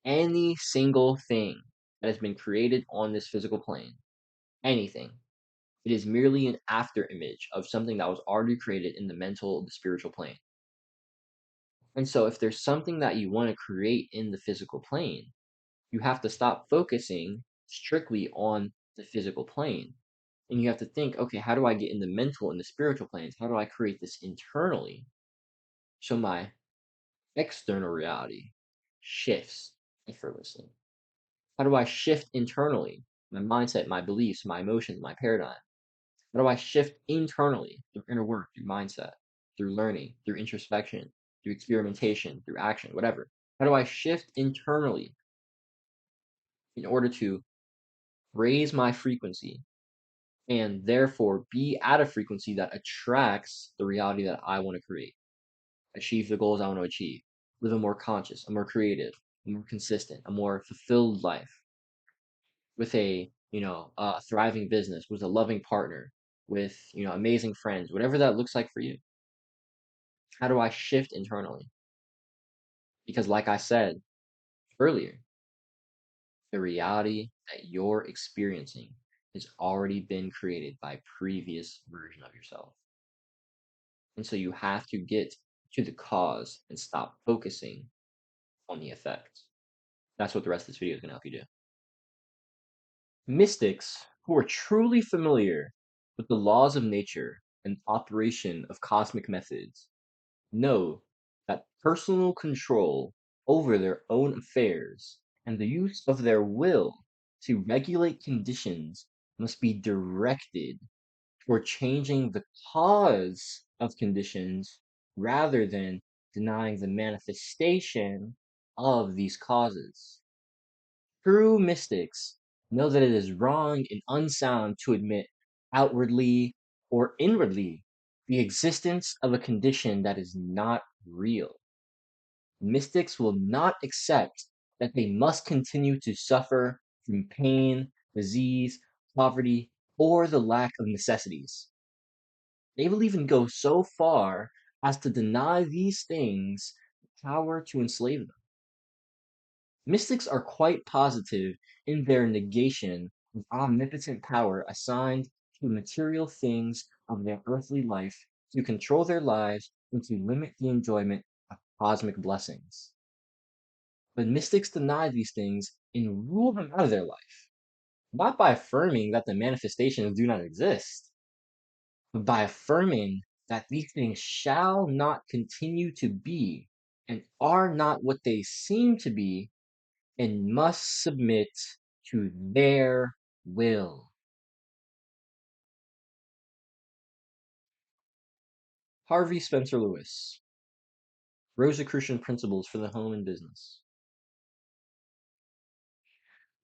any single thing that has been created on this physical plane, anything, it is merely an after image of something that was already created in the mental, the spiritual plane. And so if there's something that you want to create in the physical plane, you have to stop focusing strictly on the physical plane. And you have to think, okay, how do I get in the mental and the spiritual planes? How do I create this internally so my external reality shifts effortlessly? How do I shift internally my mindset, my beliefs, my emotions, my paradigm? How do I shift internally through inner work, through mindset, through learning, through introspection, through experimentation, through action, whatever? How do I shift internally in order to raise my frequency and therefore be at a frequency that attracts the reality that I want to create, achieve the goals I want to achieve, live a more conscious, a more creative, a more consistent, a more fulfilled life with a thriving business, with a loving partner, with amazing friends, whatever that looks like for you. How do I shift internally? Because like I said earlier, the reality that you're experiencing has already been created by a previous version of yourself. And so you have to get to the cause and stop focusing on the effect. That's what the rest of this video is going to help you do. Mystics who are truly familiar with the laws of nature and operation of cosmic methods know that personal control over their own affairs and the use of their will to regulate conditions must be directed toward changing the cause of conditions rather than denying the manifestation of these causes. True mystics know that it is wrong and unsound to admit outwardly or inwardly the existence of a condition that is not real. Mystics will not accept that they must continue to suffer from pain, disease, poverty, or the lack of necessities. They will even go so far as to deny these things the power to enslave them. Mystics are quite positive in their negation of omnipotent power assigned to material things of their earthly life to control their lives and to limit the enjoyment of cosmic blessings. But mystics deny these things and rule them out of their life, not by affirming that the manifestations do not exist, but by affirming that these things shall not continue to be and are not what they seem to be and must submit to their will. Harvey Spencer Lewis, Rosicrucian Principles for the Home and Business.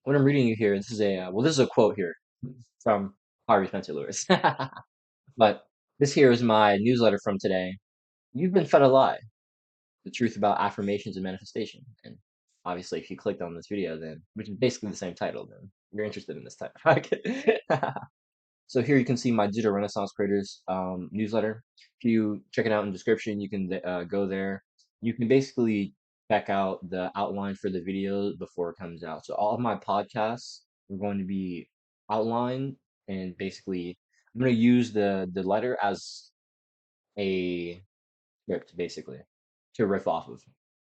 What I'm reading you here, this is a quote here from Harvey Spencer Lewis. But this here is my newsletter from today. You've been fed a lie, the truth about affirmations and manifestation. And obviously, if you clicked on this video, then which is basically the same title, then you're interested in this type. So here you can see my Digital Renaissance Creators newsletter. If you check it out in the description, you can go there. You can basically check out the outline for the video before it comes out. So all of my podcasts are going to be outlined, and basically I'm going to use the letter as a script, basically, to riff off of.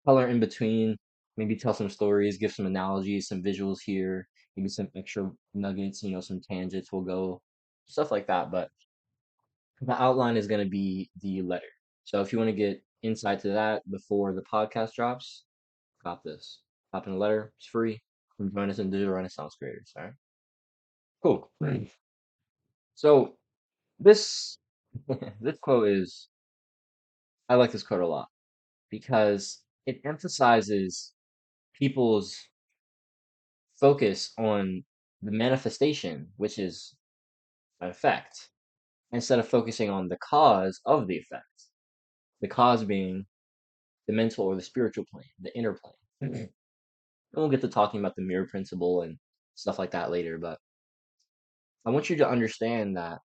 Color in between, maybe tell some stories, give some analogies, some visuals here, maybe some extra nuggets, some tangents will go, stuff like that. But the outline is going to be the letter. So if you want to get insight to that before the podcast drops, got this. Hop in the letter. It's free. Come join us in Digital Renaissance Creators. All right. Cool. So this this quote is, I like this quote a lot because it emphasizes people's focus on the manifestation, which is an effect, instead of focusing on the cause of the effect. The cause being the mental or the spiritual plane, the inner plane. And we'll get to talking about the mirror principle and stuff like that later, but I want you to understand that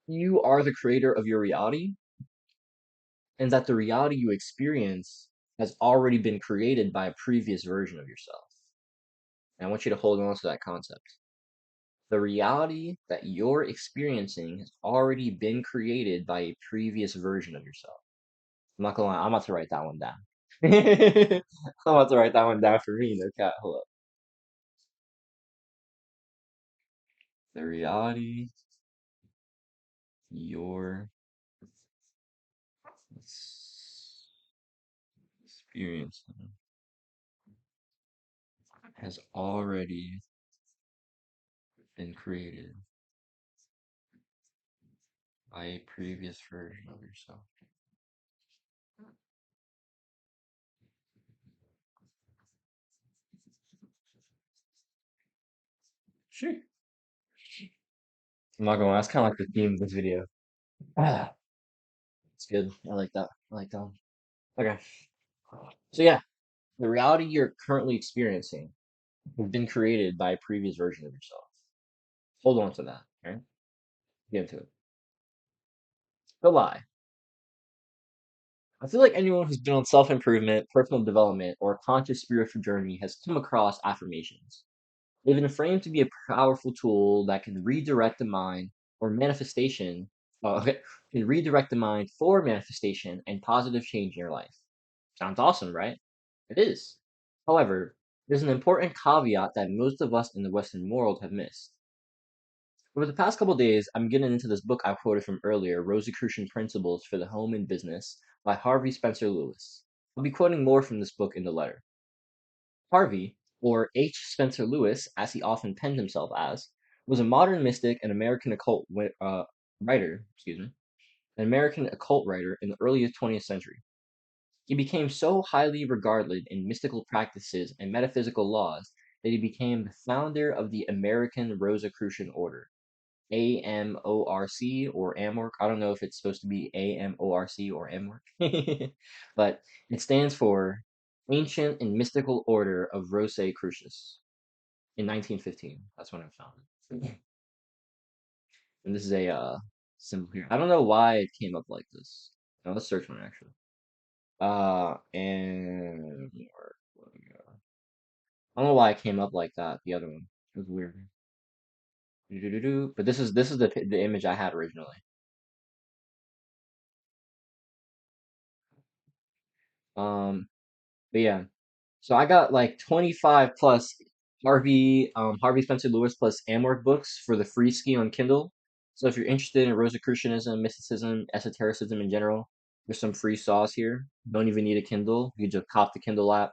you are the creator of your reality and that the reality you experience has already been created by a previous version of yourself. And I want you to hold on to that concept. The reality that you're experiencing has already been created by a previous version of yourself. I'm not gonna lie, I'm about to write that one down. I'm about to write that one down for me, no cat. Hold up. The reality you're experiencing has already been created by a previous version of yourself. Sure. I'm not gonna lie, that's kind of like the theme of this video. Ah, it's good. I like that. I like that one. Okay. So yeah, the reality you're currently experiencing has been created by a previous version of yourself. Hold on to that, right? Get into it. The lie. I feel like anyone who's been on self-improvement, personal development, or a conscious spiritual journey has come across affirmations. They've been framed to be a powerful tool that can redirect the mind or manifestation, okay, can redirect the mind for manifestation and positive change in your life. Sounds awesome, right? It is. However, there's an important caveat that most of us in the Western world have missed. Over the past couple days, I'm getting into this book I quoted from earlier, Rosicrucian Principles for the Home and Business by Harvey Spencer Lewis. I'll be quoting more from this book in the letter. Harvey, or H. Spencer Lewis, as he often penned himself as, was a modern mystic and American occult writer, an American occult writer in the early 20th century. He became so highly regarded in mystical practices and metaphysical laws that he became the founder of the American Rosicrucian Order. AMORC or AMORC. I don't know if it's supposed to be AMORC or AMORC, but it stands for Ancient and Mystical Order of Rosicrucians in 1915. That's when it was founded. And this is a symbol here. I don't know why it came up like this. Now let's search one actually. AMORC. I don't know why it came up like that. The other one. It was weird. But this is the image I had originally. Um, but yeah. So I got like 25 plus Harvey Spencer Lewis plus Amorc books for the free ski on Kindle. So if you're interested in Rosicrucianism, mysticism, esotericism in general, there's some free sauce here. Don't even need a Kindle. You just cop the Kindle app,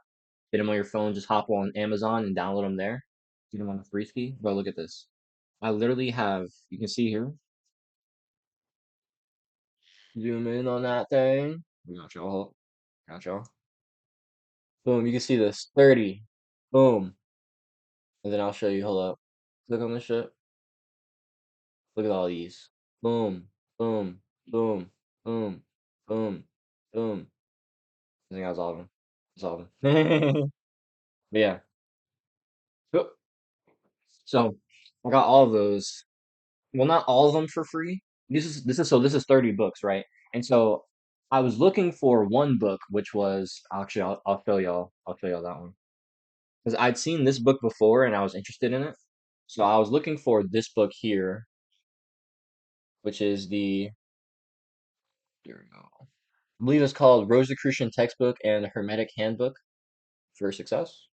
get them on your phone, just hop on Amazon and download them there. Get them on the free ski. Bro, look at this. I literally have, you can see here, zoom in on that thing. We got y'all. Got y'all. Boom, you can see this. 30. Boom. And then I'll show you. Hold up. Click on this shit. Look at all these. Boom, boom, boom, boom, boom, boom. I think I was all of them. That's all of them. But yeah. So I got all of those. Well, not all of them for free. This is 30 books, right? And so I was looking for one book, which was actually I'll show y'all. I'll show y'all that one because I'd seen this book before and I was interested in it. So I was looking for this book here, which is the there we go. I believe it's called Rosicrucian Textbook and Hermetic Handbook for Success.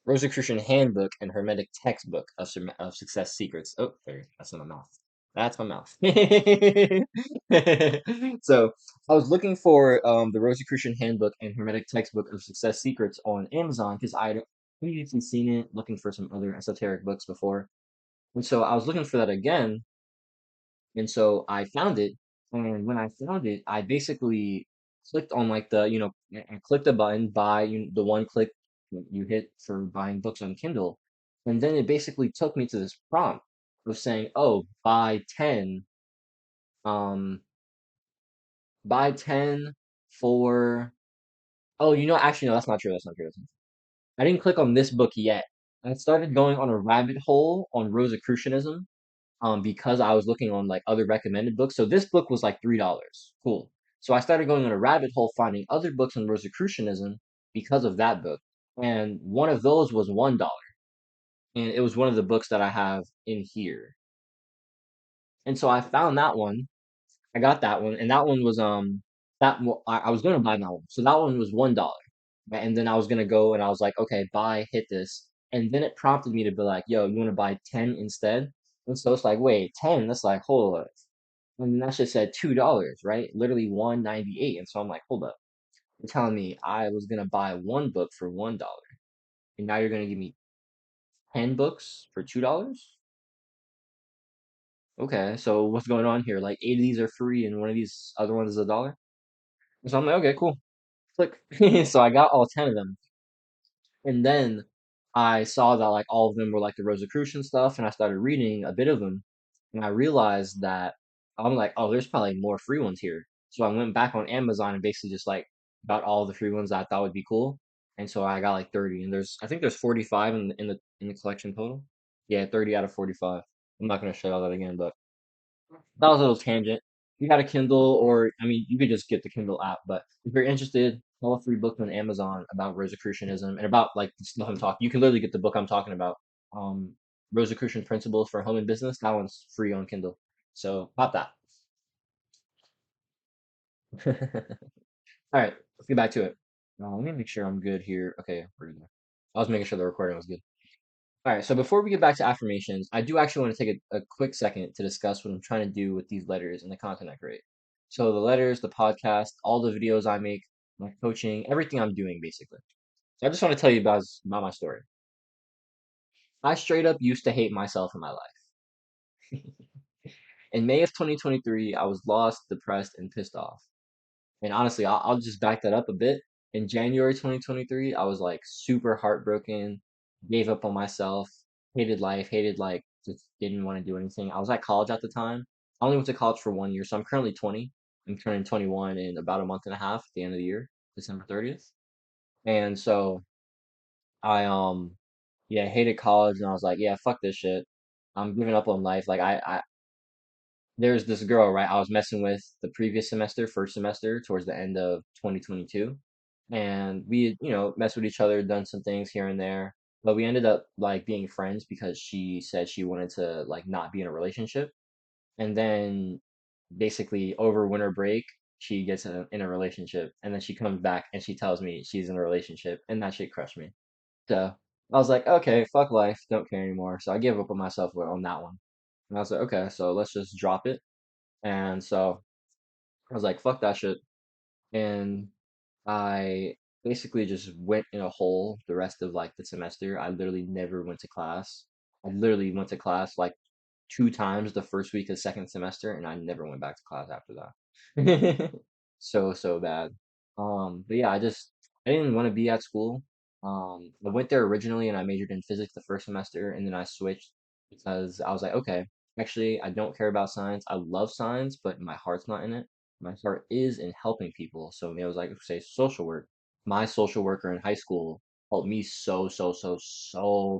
Rosicrucian Handbook and Hermetic Textbook of Success Secrets. Oh, there, that's in my mouth. That's my mouth. So I was looking for the Rosicrucian Handbook and Hermetic Textbook of Success Secrets on Amazon because I'd previously seen it, looking for some other esoteric books before. And so I was looking for that again, and so I found it, and when I found it, I basically clicked on like I clicked the button buy the one click you hit for buying books on Kindle, and then it basically took me to this prompt of saying, "Oh, um, buy 10 for." Oh, actually, no, that's not true. That's not true. That's not true. I didn't click on this book yet. I started going on a rabbit hole on Rosicrucianism, because I was looking on like other recommended books. So this book was like $3. Cool. So I started going on a rabbit hole finding other books on Rosicrucianism because of that book. And one of those was $1. And it was one of the books that I have in here. And so I found that one. I got that one, and that one was I was gonna buy that one. So that one was $1. Right? And then I was gonna go and I was like, okay, buy, hit this. And then it prompted me to be like, yo, you wanna buy 10 instead? And so it's like, wait, 10? That's like, hold up. And then that shit said $2, right? Literally 198. And so I'm like, hold up. You're telling me I was gonna buy one book for $1, and now you're gonna give me 10 books for $2? Okay, so what's going on here? Like 8 of these are free and one of these other ones is $1? So I'm like, okay, cool. Click. So I got all 10 of them. And then I saw that like all of them were like the Rosicrucian stuff, and I started reading a bit of them, and I realized that I'm like, oh, there's probably more free ones here. So I went back on Amazon and basically just like got all the free ones that I thought would be cool. And so I got like 30, and I think there's 45 in the collection total. Yeah, 30 out of 45. I'm not gonna show all that again, but that was a little tangent. If you got a Kindle, or I mean, you could just get the Kindle app. But if you're interested, all 3 books on Amazon about Rosicrucianism and about like the stuff I'm talking. You can literally get the book I'm talking about. Um, Rosicrucian Principles for Home and Business. That one's free on Kindle. So pop that. All right, let's get back to it. Let me make sure I'm good here. Okay, we're good. I was making sure the recording was good. All right, so before we get back to affirmations, I do actually want to take a quick second to discuss what I'm trying to do with these letters and the content I create. So the letters, the podcast, all the videos I make, my coaching, everything I'm doing basically. So I just want to tell you guys about my story. I straight up used to hate myself in my life. In May of 2023, I was lost, depressed, and pissed off. And honestly, I'll just back that up a bit. In January 2023, I was like super heartbroken, gave up on myself, hated life, hated like just didn't want to do anything. I was at college at the time. I only went to college for 1 year, so I'm currently 20. I'm turning 21 in about a month and a half at the end of the year, December 30th. And so I yeah, hated college, and I was like, yeah, fuck this shit. I'm giving up on life. Like there's this girl, right, I was messing with the previous semester, first semester, towards the end of 2022. And we had, messed with each other, done some things here and there. But we ended up like being friends because she said she wanted to like not be in a relationship. And then basically over winter break, she gets in a relationship. And then she comes back and she tells me she's in a relationship. And that shit crushed me. So I was like, okay, fuck life, don't care anymore. So I gave up on myself on that one. And I was like, okay, so let's just drop it. And so I was like, fuck that shit. And I basically just went in a hole the rest of like the semester. I literally never went to class. I literally went to class like 2 times the first week of second semester, and I never went back to class after that. So bad. But yeah, I didn't want to be at school. I went there originally and I majored in physics the first semester, and then I switched because I was like, okay, actually, I don't care about science. I love science, but my heart's not in it. My heart is in helping people. So I was like, say social work. My social worker in high school helped me so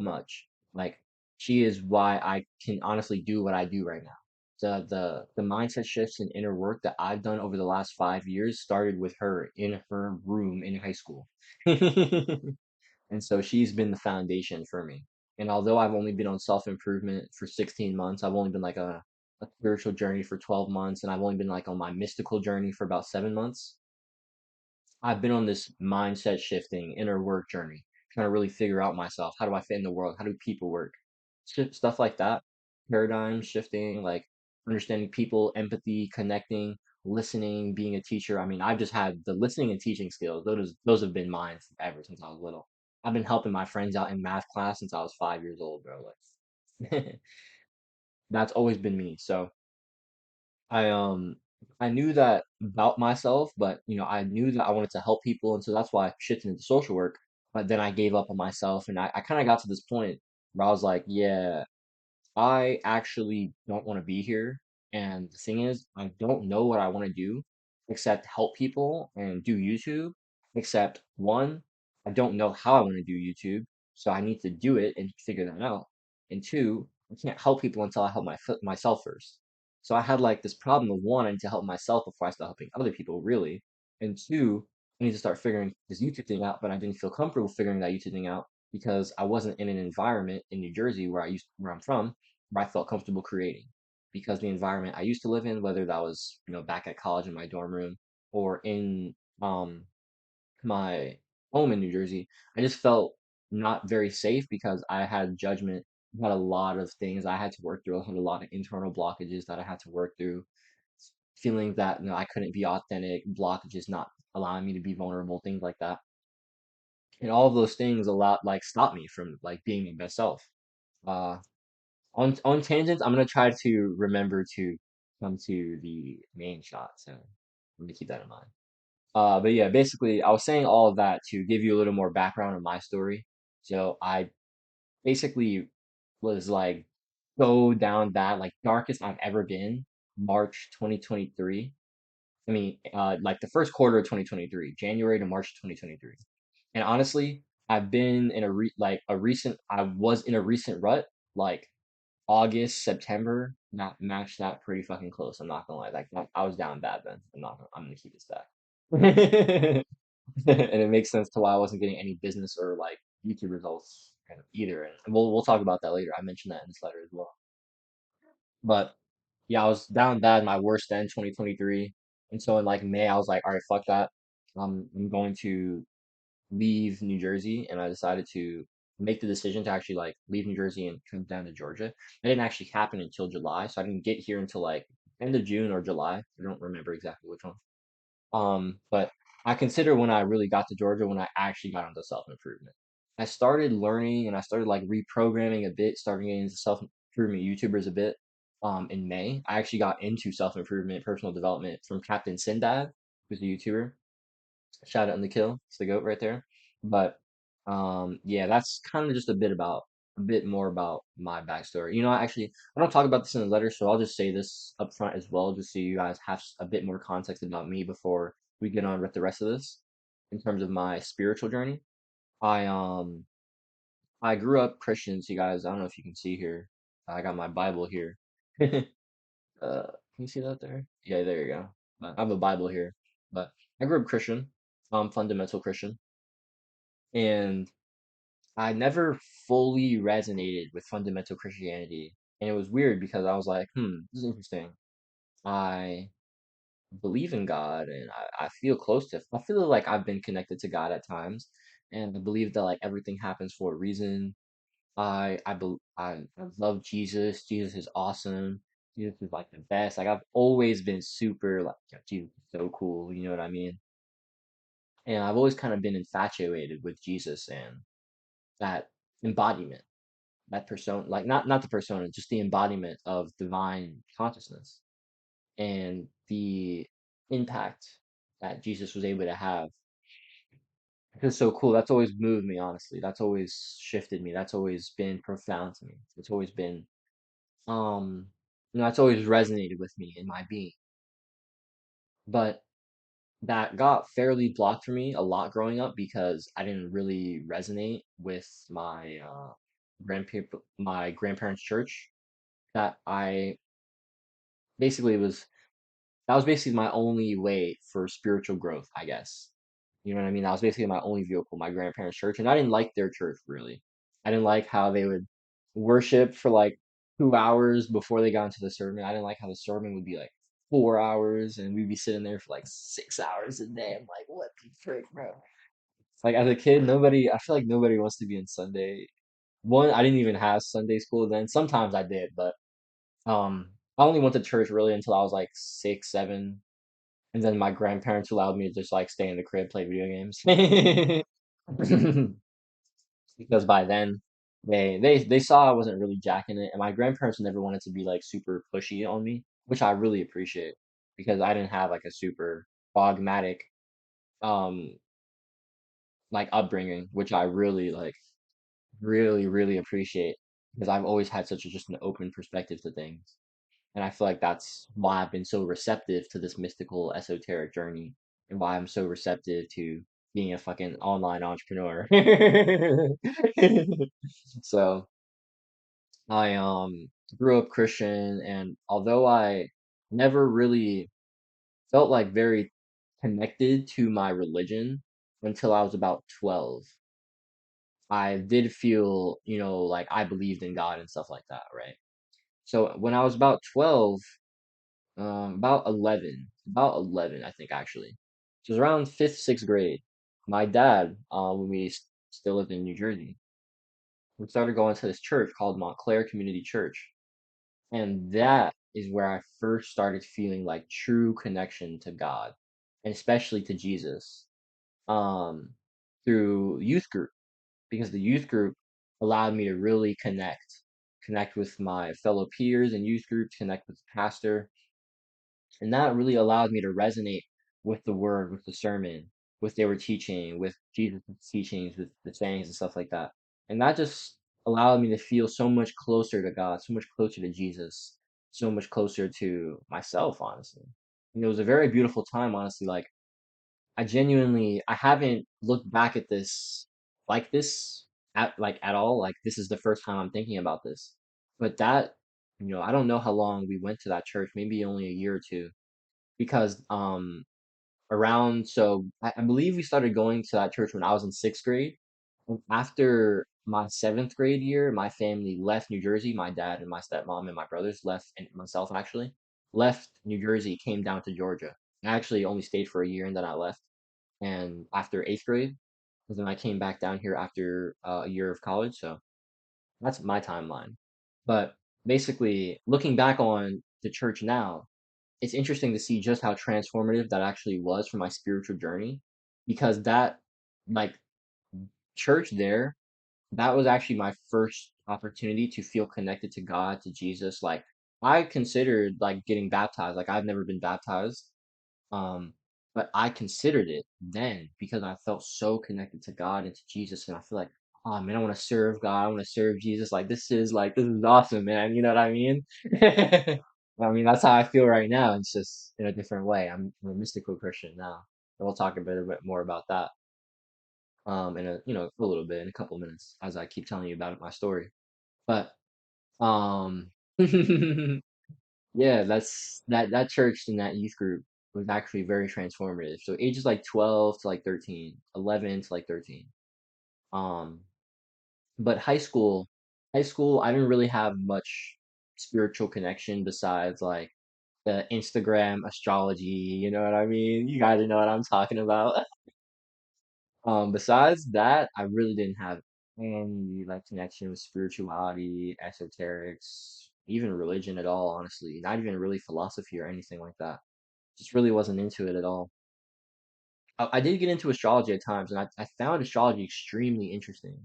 much. Like she is why I can honestly do what I do right now. The mindset shifts and inner work that I've done over the last 5 years started with her in her room in high school. And so she's been the foundation for me. And although I've only been on self-improvement for 16 months, I've only been like a spiritual journey for 12 months, and I've only been like on my mystical journey for about 7 months. I've been on this mindset shifting inner work journey, trying to really figure out myself. How do I fit in the world? How do people work? Stuff like that. Paradigm shifting, like understanding people, empathy, connecting, listening, being a teacher. I mean, I've just had the listening and teaching skills. Those have been mine ever since I was little. I've been helping my friends out in math class since I was 5 years old, bro. Like that's always been me. So I um I knew that about myself, but I knew that I wanted to help people, and so that's why I shifted into social work. But then I gave up on myself, and I kind of got to this point where I was like, yeah, I actually don't want to be here. And the thing is, I don't know what I want to do except help people and do YouTube. Except one, I don't know how I want to do YouTube, so I need to do it and figure that out. And two, I can't help people until I help myself first. So I had like this problem of wanting to help myself before I start helping other people, really. And two, I need to start figuring this YouTube thing out, but I didn't feel comfortable figuring that YouTube thing out because I wasn't in an environment in New Jersey where I'm from, where I felt comfortable creating. Because the environment I used to live in, whether that was, back at college in my dorm room or in um my home in New Jersey, I just felt not very safe because I had judgment, I had a lot of things I had to work through. I had a lot of internal blockages that I had to work through, feeling that I couldn't be authentic, blockages not allowing me to be vulnerable, things like that. And all of those things stopped me from like being my best self. Uh on tangents, I'm gonna try to remember to come to the main shot, so I'm gonna keep that in mind. But yeah, basically, I was saying all of that to give you a little more background on my story. So I basically was like go down that like darkest I've ever been, March 2023. I mean, like the first quarter of 2023, January to March 2023. And honestly, I've been in I was in a recent rut, like August, September, not matched that pretty fucking close. I'm not gonna lie. I was down bad then. I'm gonna keep this back. And it makes sense to why I wasn't getting any business or like YouTube results kind of either. And we'll talk about that later. I mentioned that in this letter as well. But yeah, I was down bad, my worst end 2023. And so in like May, I was like, all right, fuck that. I'm going to leave New Jersey, and I decided to make the decision to actually like leave New Jersey and come down to Georgia. That didn't actually happen until July, so I didn't get here until like end of June or July. I don't remember exactly which one. But I consider when I really got to Georgia when I actually got into self-improvement. I started learning and I started like reprogramming a bit, starting getting into self-improvement YouTubers a bit. In May, I actually got into self-improvement, personal development from Captain Sindad, who's a YouTuber. Shout out on the kill. It's the goat right there. But yeah, that's kind of just a bit more about my backstory. I don't talk about this in the letter, so I'll just say this up front as well, just so you guys have a bit more context about me before we get on with the rest of this. In terms of my spiritual journey, I um I grew up Christian. So you guys, I don't know if you can see here. I got my Bible here. Can you see that there? Yeah, there you go. I have a Bible here, but I grew up Christian, fundamental Christian, and I never fully resonated with fundamental Christianity. And it was weird because I was like, this is interesting. I believe in God and I feel I feel like I've been connected to God at times. And I believe that like everything happens for a reason. I love Jesus. Jesus is awesome. Jesus is like the best. Like I've always been super like Jesus is so cool. You know what I mean? And I've always kind of been infatuated with Jesus and that embodiment, that persona, like not the persona, just the embodiment of divine consciousness and the impact that Jesus was able to have. It's so cool. That's always moved me, honestly. That's always shifted me. That's always been profound to me. It's always been um that's always resonated with me in my being. But that got fairly blocked for me a lot growing up because I didn't really resonate with my grandparents' church. That I basically was that was basically my only way for spiritual growth, I guess. You know what I mean? That was basically my only vehicle, my grandparents' church, and I didn't like their church really. I didn't like how they would worship for like 2 hours before they got into the sermon. I didn't like how the sermon would be like 4 hours, and we'd be sitting there for like 6 hours a day. I'm like, what the frick, bro? Like as a kid, I feel like nobody wants to be in Sunday. One, I didn't even have Sunday school then. Sometimes I did, but I only went to church really until I was like 6, 7, and then my grandparents allowed me to just like stay in the crib, play video games. Because by then they saw I wasn't really jacking it, and my grandparents never wanted to be like super pushy on me, which I really appreciate because I didn't have like a super dogmatic um like upbringing, which I really really appreciate because I've always had such just an open perspective to things. And I feel like that's why I've been so receptive to this mystical, esoteric journey, and why I'm so receptive to being a fucking online entrepreneur. So I grew up Christian, and although I never really felt like very connected to my religion until I was about 12. I did feel, like I believed in God and stuff like that, right? So when I was about 12, about 11, I think actually. So it was around fifth, sixth grade. My dad, when we still lived in New Jersey, we started going to this church called Montclair Community Church. And that is where I first started feeling like true connection to God, and especially to Jesus, um, through youth group, because the youth group allowed me to really connect with my fellow peers in youth groups, connect with the pastor, and that really allowed me to resonate with the word, with the sermon, with they were teaching, with Jesus' teachings, with the sayings and stuff like that. And that just allowed me to feel so much closer to God, so much closer to Jesus, so much closer to myself, honestly. And it was a very beautiful time, honestly. Like I haven't looked back at this like this at all. Like this is the first time I'm thinking about this. But that, I don't know how long we went to that church, maybe only a year or two, because around so I believe we started going to that church when I was in sixth grade. And after my seventh grade year, my family left New Jersey. My dad and my stepmom and my brothers left, and myself actually left New Jersey, came down to Georgia. I actually only stayed for a year and then I left. And after eighth grade, and then I came back down here after a year of college. So that's my timeline. But basically, looking back on the church now, it's interesting to see just how transformative that actually was for my spiritual journey, because that, like, church there, that was actually my first opportunity to feel connected to God, to Jesus. Like, I considered like getting baptized. Like, I've never been baptized. Um, but I considered it then because I felt so connected to God and to Jesus, and I feel like, oh man, I want to serve God, I want to serve Jesus. This is awesome, man. You know what I mean? I mean, that's how I feel right now. It's just in a different way. I'm a mystical Christian now. And we'll talk a bit more about that in a little bit, in a couple minutes, as I keep telling you about my story. But um yeah, that church and that youth group was actually very transformative. So ages like 12 to like 13, 11 to like 13. Um, but high school, I didn't really have much spiritual connection besides like the Instagram astrology, you know what I mean? You guys know what I'm talking about. Besides that, I really didn't have any like connection with spirituality, esoterics, even religion at all, honestly. Not even really philosophy or anything like that. Just really wasn't into it at all. I did get into astrology at times, and I found astrology extremely interesting,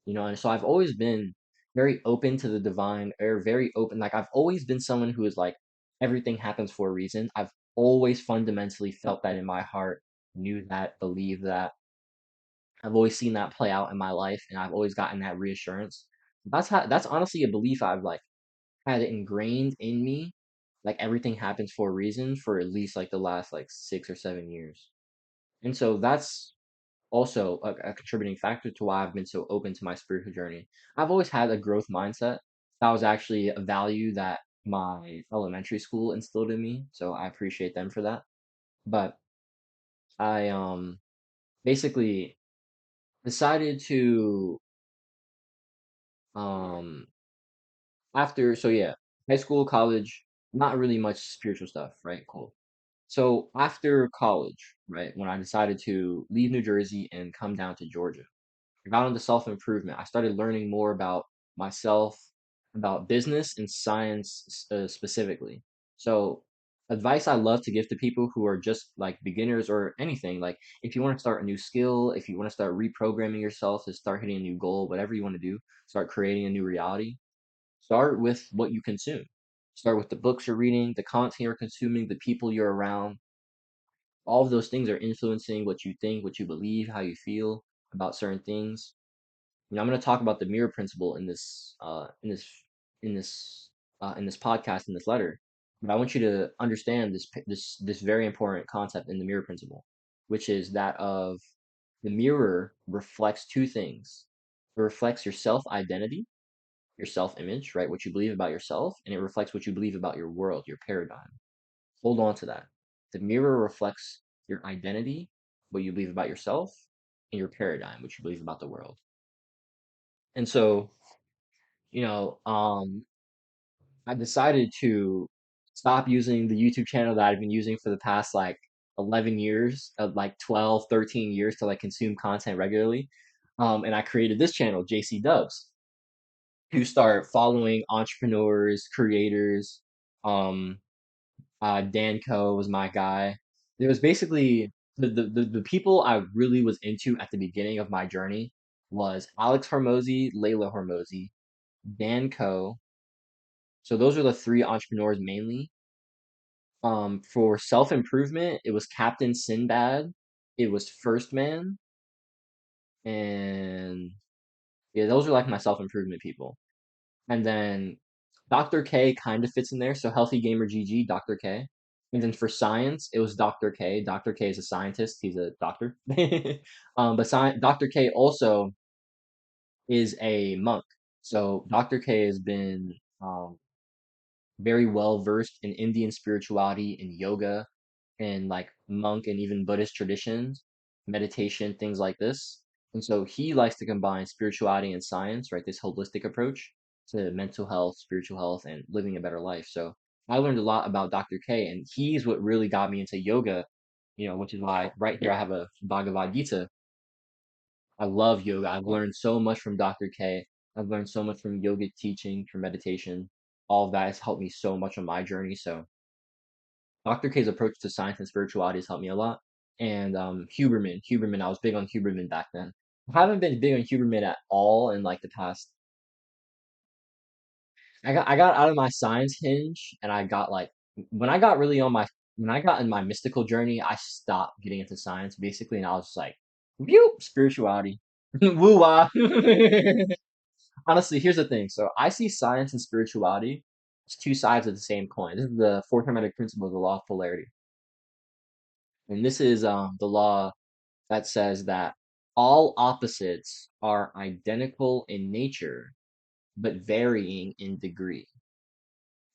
and so I've always been very open to the divine, or very open. Like, I've always been someone who is like, everything happens for a reason. I've always fundamentally felt that in my heart, knew that, believed that. I've always seen that play out in my life, and I've always gotten that reassurance. That's honestly a belief I've like had it ingrained in me. Like, everything happens for a reason for at least like the last like 6 or 7 years. And so that's also a contributing factor to why I've been so open to my spiritual journey. I've always had a growth mindset. That was actually a value that my elementary school instilled in me, so I appreciate them for that. But I basically decided to um after so yeah, high school, college, not really much spiritual stuff, right? Cool. So after college, right, when I decided to leave New Jersey and come down to Georgia, I got into self improvement. I started learning more about myself, about business and science specifically. So, advice I love to give to people who are just like beginners or anything, like if you want to start a new skill, if you want to start reprogramming yourself to start hitting a new goal, whatever you want to do, start creating a new reality, start with what you consume. Start with the books you're reading, the content you're consuming, the people you're around. All of those things are influencing what you think, what you believe, how you feel about certain things. I'm going to talk about the mirror principle in this podcast, in this letter. But I want you to understand this very important concept in the mirror principle, which is that of the mirror reflects two things. It reflects your self identity, your self image, right? What you believe about yourself, and it reflects what you believe about your world, your paradigm. Hold on to that. The mirror reflects your identity, what you believe about yourself, and your paradigm, what you believe about the world. And so, you know, I decided to stop using the YouTube channel that I've been using for the past like 11 years, like 12, 13 years to like consume content regularly. And I created this channel, JC Dubs, to start following entrepreneurs, creators. Um, Danco was my guy. There was basically the people I really was into at the beginning of my journey was Alex Hormozy, Layla Hormozy, Danco. So those are the three entrepreneurs mainly. For self-improvement, it was Captain Sinbad, it was First Man, and yeah, those are like my self-improvement people. And then Dr. K kind of fits in there, so Healthy Gamer GG, Dr. K. And then for science, it was Dr. K. Dr. K is a scientist, he's a doctor. But Dr. K also is a monk. So Dr. K has been very well versed in Indian spirituality and yoga and like monk and even Buddhist traditions, meditation, things like this. And so he likes to combine spirituality and science, right? This holistic approach to mental health, spiritual health, and living a better life. So I learned a lot about Dr. K, and he's what really got me into yoga, which is why right here I have a Bhagavad Gita. I love yoga. I've learned so much from Dr. K. I've learned so much from yoga teaching, from meditation. All of that has helped me so much on my journey. So Dr. K's approach to science and spirituality has helped me a lot. And Huberman, I was big on Huberman back then. I haven't been big on Huberman at all in like the past. I got out of my science hinge, and I got like when I got really on my when I got in my mystical journey, I stopped getting into science basically, and I was just like, whoop, spirituality, woo wah. Honestly, here's the thing. So I see science and spirituality as two sides of the same coin. This is the fourth hermetic principle of the law of polarity. And this is the law that says that all opposites are identical in nature, but varying in degree.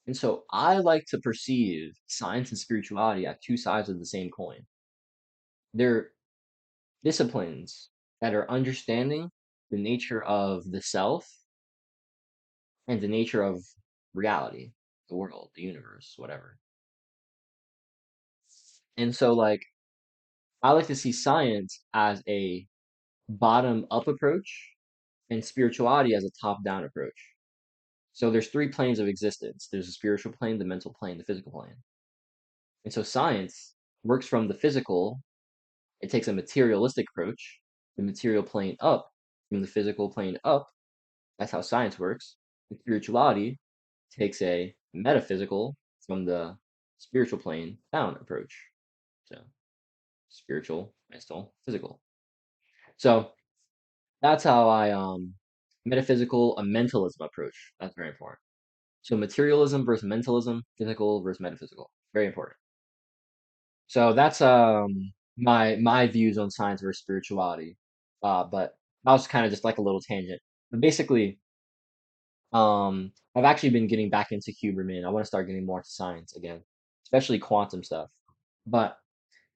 And so I like to perceive science and spirituality as two sides of the same coin. They're disciplines that are understanding the nature of the self and the nature of reality, the world, the universe, whatever. And so, like, I like to see science as a bottom up approach and spirituality as a top down approach. So there's three planes of existence. There's the spiritual plane, the mental plane, the physical plane. And so science works from the physical. It takes a materialistic approach, the material plane up, from the physical plane up. That's how science works. And spirituality takes a metaphysical from the spiritual plane down approach. So spiritual, mental, physical. So that's how I metaphysical, a mentalism approach. That's very important. So materialism versus mentalism, physical versus metaphysical. Very important. So that's my views on science versus spirituality. But that was kind of just like a little tangent. But basically, I've actually been getting back into Huberman. I want to start getting more into science again, especially quantum stuff. But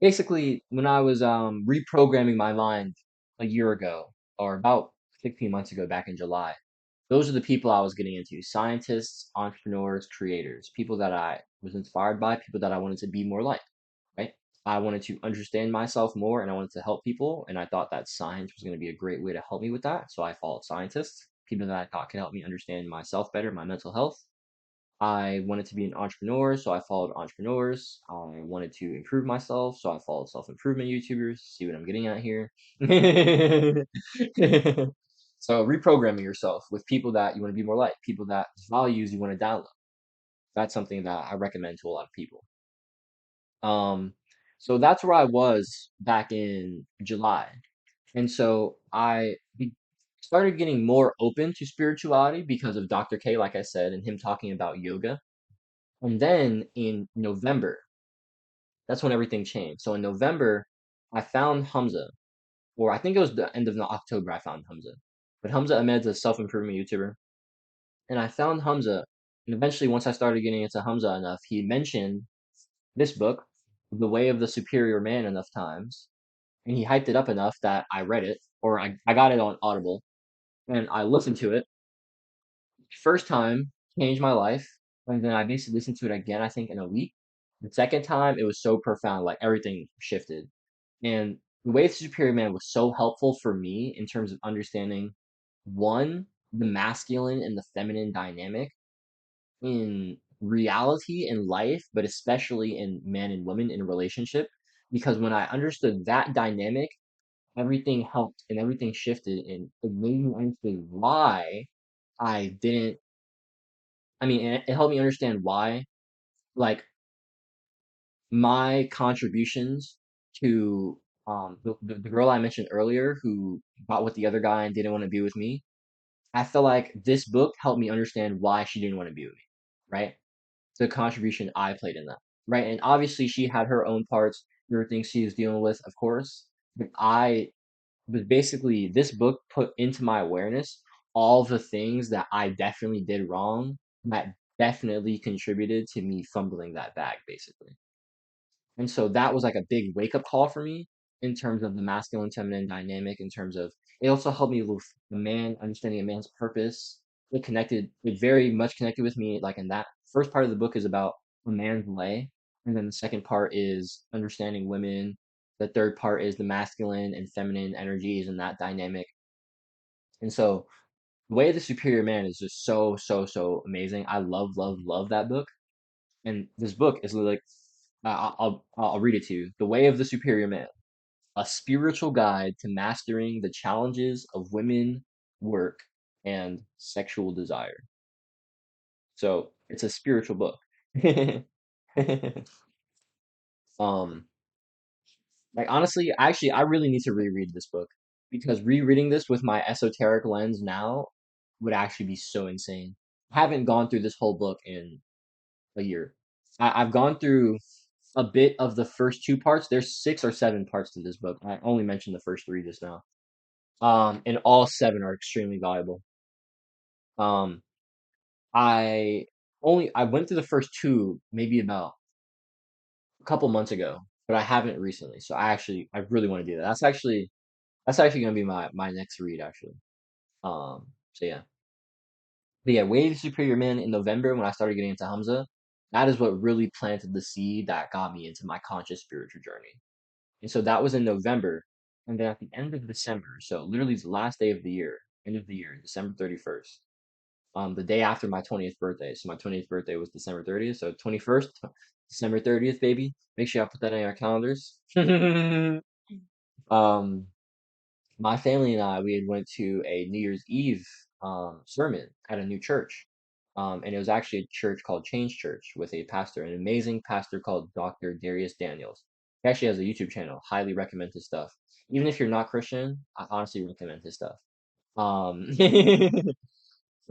basically, when I was reprogramming my mind a year ago, or about 16 months ago, back in July, those are the people I was getting into: scientists, entrepreneurs, creators, people that I was inspired by, people that I wanted to be more like, right? I wanted to understand myself more and I wanted to help people. And I thought that science was going to be a great way to help me with that. So I followed scientists, people that I thought could help me understand myself better, my mental health. I wanted to be an entrepreneur, so I followed entrepreneurs. I wanted to improve myself, so I followed self-improvement YouTubers. See what I'm getting at here? So reprogramming yourself with people that you want to be more like, people that values you want to download. That's something that I recommend to a lot of people. Um, so that's where I was back in July. And so started getting more open to spirituality because of Dr. K, like I said, and him talking about yoga. And then in November, that's when everything changed. So in November, I found Hamza, or I think it was the end of October I found Hamza. But Hamza Ahmed's a self-improvement YouTuber. And I found Hamza, and eventually once I started getting into Hamza enough, he mentioned this book, The Way of the Superior Man, enough times, and he hyped it up enough that I read it, or I got it on Audible, and I listened to it. First time changed my life, and then I basically listened to it again, I think, in a week. The second time, it was so profound, like everything shifted. And the way of the Superior Man was so helpful for me in terms of understanding one, the masculine and the feminine dynamic in reality in life, but especially in man and woman in a relationship. Because when I understood that dynamic, everything helped and everything shifted, and it made me understand why I didn't. I mean, it helped me understand why, like, my contributions to the girl I mentioned earlier who got with the other guy and didn't want to be with me. I feel like this book helped me understand why she didn't want to be with me, right? The contribution I played in that, right? And obviously she had her own parts, there were things she was dealing with, of course. But I was basically this book put into my awareness all the things that I definitely did wrong that definitely contributed to me fumbling that bag, basically. And so that was like a big wake up call for me in terms of the masculine feminine dynamic, in terms of it also helped me with the man, understanding a man's purpose. It very much connected with me. Like in that first part of the book is about a man's way. And then the second part is understanding women. The third part is the masculine and feminine energies and that dynamic. And so the way of the superior man is just so, so, so amazing. I love, love, love that book. And this book is like, I'll read it to you. The Way of the Superior Man, a spiritual guide to mastering the challenges of women, work, and sexual desire. So it's a spiritual book. um, like honestly, actually, I really need to reread this book because rereading this with my esoteric lens now would actually be so insane. I haven't gone through this whole book in a year. I've gone through a bit of the first two parts. There's six or seven parts to this book. I only mentioned the first three just now. And all seven are extremely valuable. Um, I went through the first two maybe about a couple months ago, but I haven't recently. So I really want to do that. That's actually gonna be my next read actually. So yeah. But yeah, Way of the Superior Man in November when I started getting into Hamza, that is what really planted the seed that got me into my conscious spiritual journey. And so that was in November. And then at the end of December, so literally the last day of the year, end of the year, December 31st, the day after my 20th birthday. So my 20th birthday was December 30th. So 21st, December 30th, baby. Make sure y'all put that in your calendars. um, my family and I, we had went to a New Year's Eve sermon at a new church. And it was actually a church called Change Church with a pastor, an amazing pastor called Dr. Darius Daniels. He actually has a YouTube channel. Highly recommend his stuff. Even if you're not Christian, I honestly recommend his stuff. Um,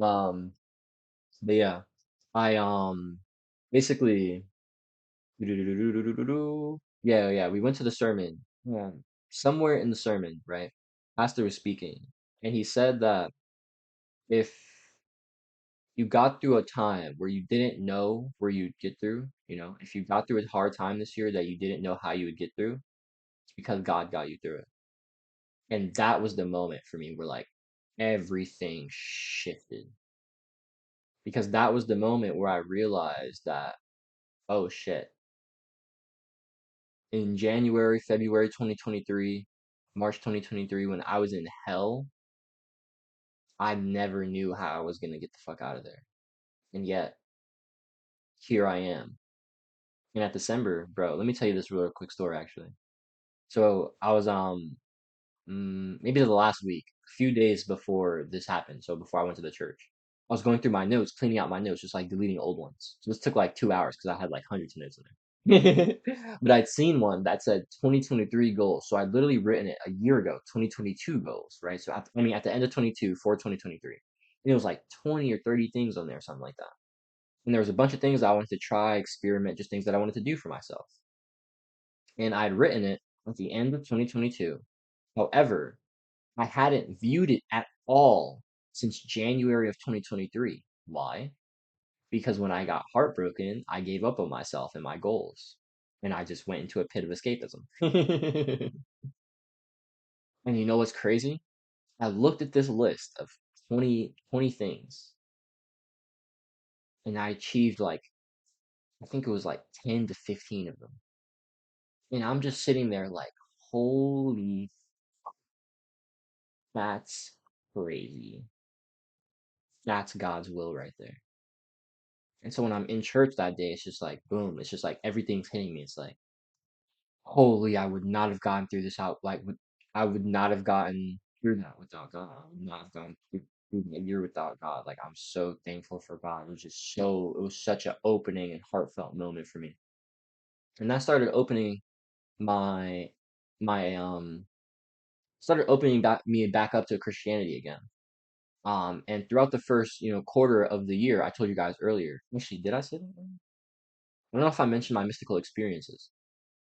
um, but yeah, I basically yeah, yeah, we went to the sermon. Yeah. Somewhere in the sermon, right? Pastor was speaking, and he said that if you got through a time where you didn't know where you'd get through, if you got through a hard time this year that you didn't know how you would get through, it's because God got you through it. And that was the moment for me where like everything shifted. Because that was the moment where I realized that, oh shit, in January, February 2023, March 2023, when I was in hell, I never knew how I was gonna get the fuck out of there. And yet, here I am. And at December, bro, let me tell you this real quick story actually. So I was maybe the last week, a few days before this happened, so before I went to the church. I was going through my notes, cleaning out my notes, just like deleting old ones. So this took like 2 hours because I had like hundreds of notes in there. But I'd seen one that said 2023 goals. So I'd literally written it a year ago, 2022 goals, right? So at the end of 22 for 2023. And it was like 20 or 30 things on there, something like that. And there was a bunch of things I wanted to try, experiment, just things that I wanted to do for myself. And I'd written it at the end of 2022. However, I hadn't viewed it at all since January of 2023. Why? Because when I got heartbroken, I gave up on myself and my goals. and I just went into a pit of escapism. And you know what's crazy? I looked at this list of 20 things, and I achieved like, I think it was like 10 to 15 of them. And I'm just sitting there like, holy, that's crazy. That's God's will right there. And so when I'm in church that day, it's just like, boom, it's just like everything's hitting me. It's like, holy, I would not have gotten through this out. I would not have gotten through that without God. I would not have gone through a year without God. Like, I'm so thankful for God. It was such an opening and heartfelt moment for me. And that started opening my, my, started opening me back up to Christianity again. And throughout the first, quarter of the year, I told you guys earlier. Actually, did I say that? I don't know if I mentioned my mystical experiences,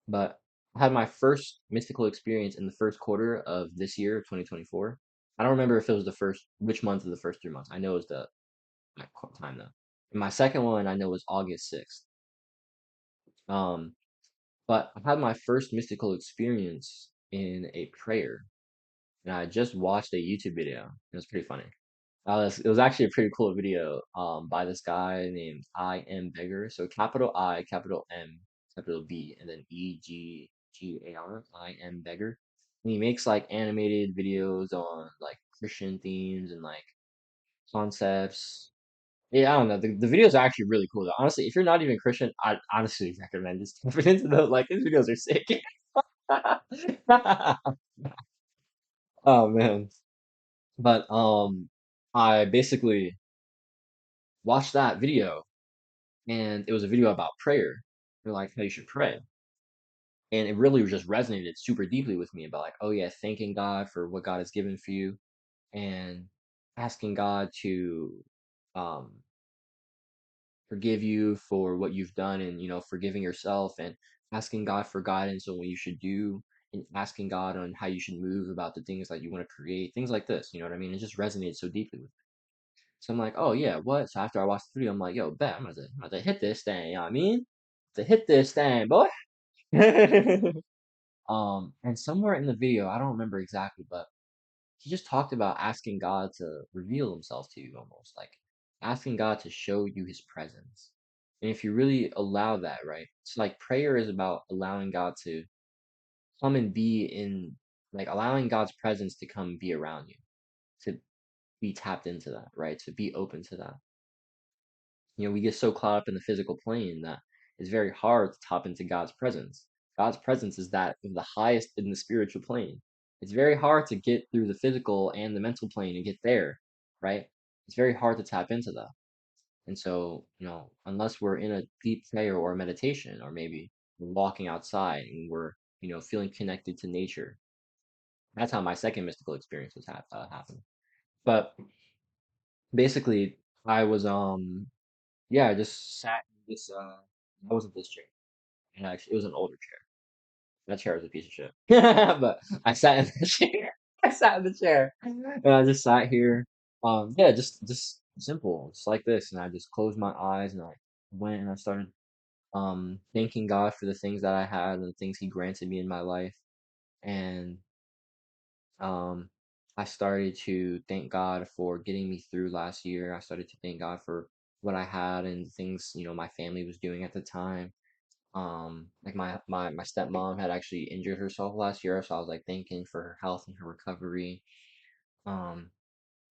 but I had my first mystical experience in the first quarter of this year, 2024. I don't remember if it was which month of the first 3 months. I know it was the time though. And my second one, I know was August 6th. Um, but I had my first mystical experience in a prayer, and I just watched a YouTube video. It was pretty funny. It was actually a pretty cool video by this guy named I M Beggar. So capital I, capital M, capital B, and then Eggar, I M Beggar. And he makes like animated videos on like Christian themes and like concepts. Yeah, I don't know. The videos are actually really cool though. Honestly, if you're not even Christian, I honestly recommend this jumping into those. Like these videos are sick. Oh man. But I basically watched that video, and it was a video about prayer. They're like how you should pray, and it really just resonated super deeply with me about like, oh yeah, thanking God for what God has given for you, and asking God to um forgive you for what you've done, and forgiving yourself, and asking God for guidance on what you should do, and asking God on how you should move about the things that you want to create, things like this. You know what I mean? It just resonated so deeply with me. So I'm like, oh yeah, what? So after I watched the video, I'm like, yo, bet I'm about to hit this thing. You know what I mean? To hit this thing, boy. And somewhere in the video, I don't remember exactly, but he just talked about asking God to reveal himself to you, almost like asking God to show you his presence. And if you really allow that, right? It's like prayer is about allowing God to come and be in, like allowing God's presence to come be around you, to be tapped into that, right? To be open to that. We get so caught up in the physical plane that it's very hard to tap into God's presence. God's presence is that of the highest in the spiritual plane. It's very hard to get through the physical and the mental plane and get there, right? It's very hard to tap into that. And so, unless we're in a deep prayer or meditation, or maybe we're walking outside and we're, feeling connected to nature. That's how my second mystical experience was happened. But basically, I was yeah, I just sat in this I wasn't this chair. And actually it was an older chair. That chair was a piece of shit. But I sat in the chair. I sat in the chair. And I just sat here. Yeah, just simple. Just like this. And I just closed my eyes, and I went and I started thanking God for the things that I had and the things he granted me in my life. And um I started to thank God for getting me through last year. I started to thank God for what I had and things, my family was doing at the time. Like my stepmom had actually injured herself last year, so I was like thanking for her health and her recovery. Um,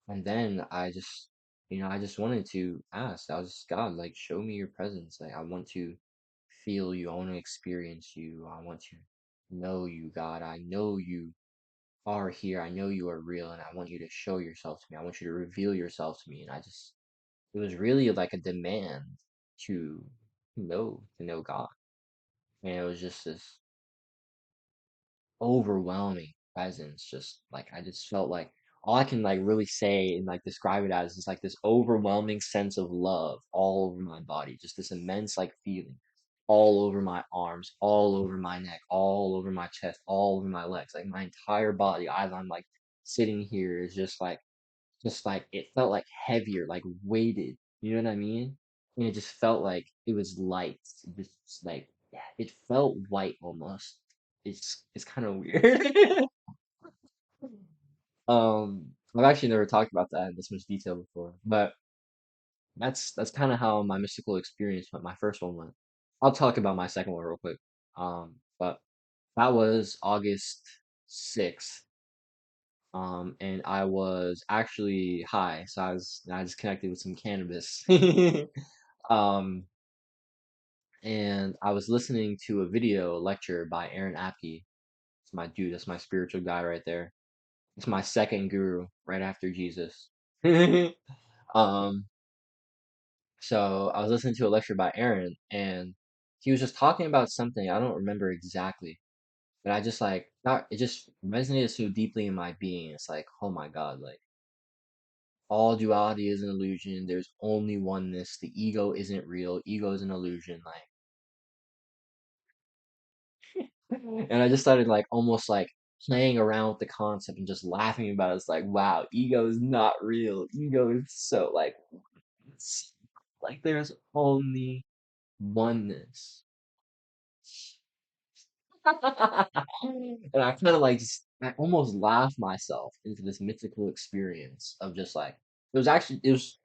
and then I just wanted to ask. I was just, God, like, show me your presence. Like, I want to feel you. I want to experience you. I want to know you, God. I know you are here. I know you are real, and I want you to show yourself to me. I want you to reveal yourself to me. And it was really like a demand to to know God. And it was just this overwhelming presence. Just like I just felt like all I can like really say and like describe it as is like this overwhelming sense of love all over my body. Just this immense like feeling all over my arms, all over my neck, all over my chest, all over my legs, like my entire body. As I'm like sitting here is just like it felt like heavier, like weighted. You know what I mean? And it just felt like it was light, just like it felt white almost. It's kind of weird. I've actually never talked about that in this much detail before, but that's kind of how my mystical experience went. My first one went. I'll talk about my second one real quick. But that was August 6th. And I was actually high, so I just connected with some cannabis. Um, and I was listening to a video lecture by Aaron Apke. It's my dude, that's my spiritual guy right there. It's my second guru right after Jesus. Um, so I was listening to a lecture by Aaron, and he was just talking about something I don't remember exactly, but I just like not it just resonated so deeply in my being. It's like, oh my God, like all duality is an illusion. There's only oneness. The ego isn't real. Ego is an illusion. And I just started like almost like playing around with the concept and just laughing about it. It's like, wow, ego is not real. Ego is so it's, like there's only oneness. And I kind of like just, I almost laughed myself into this mythical experience of just like it was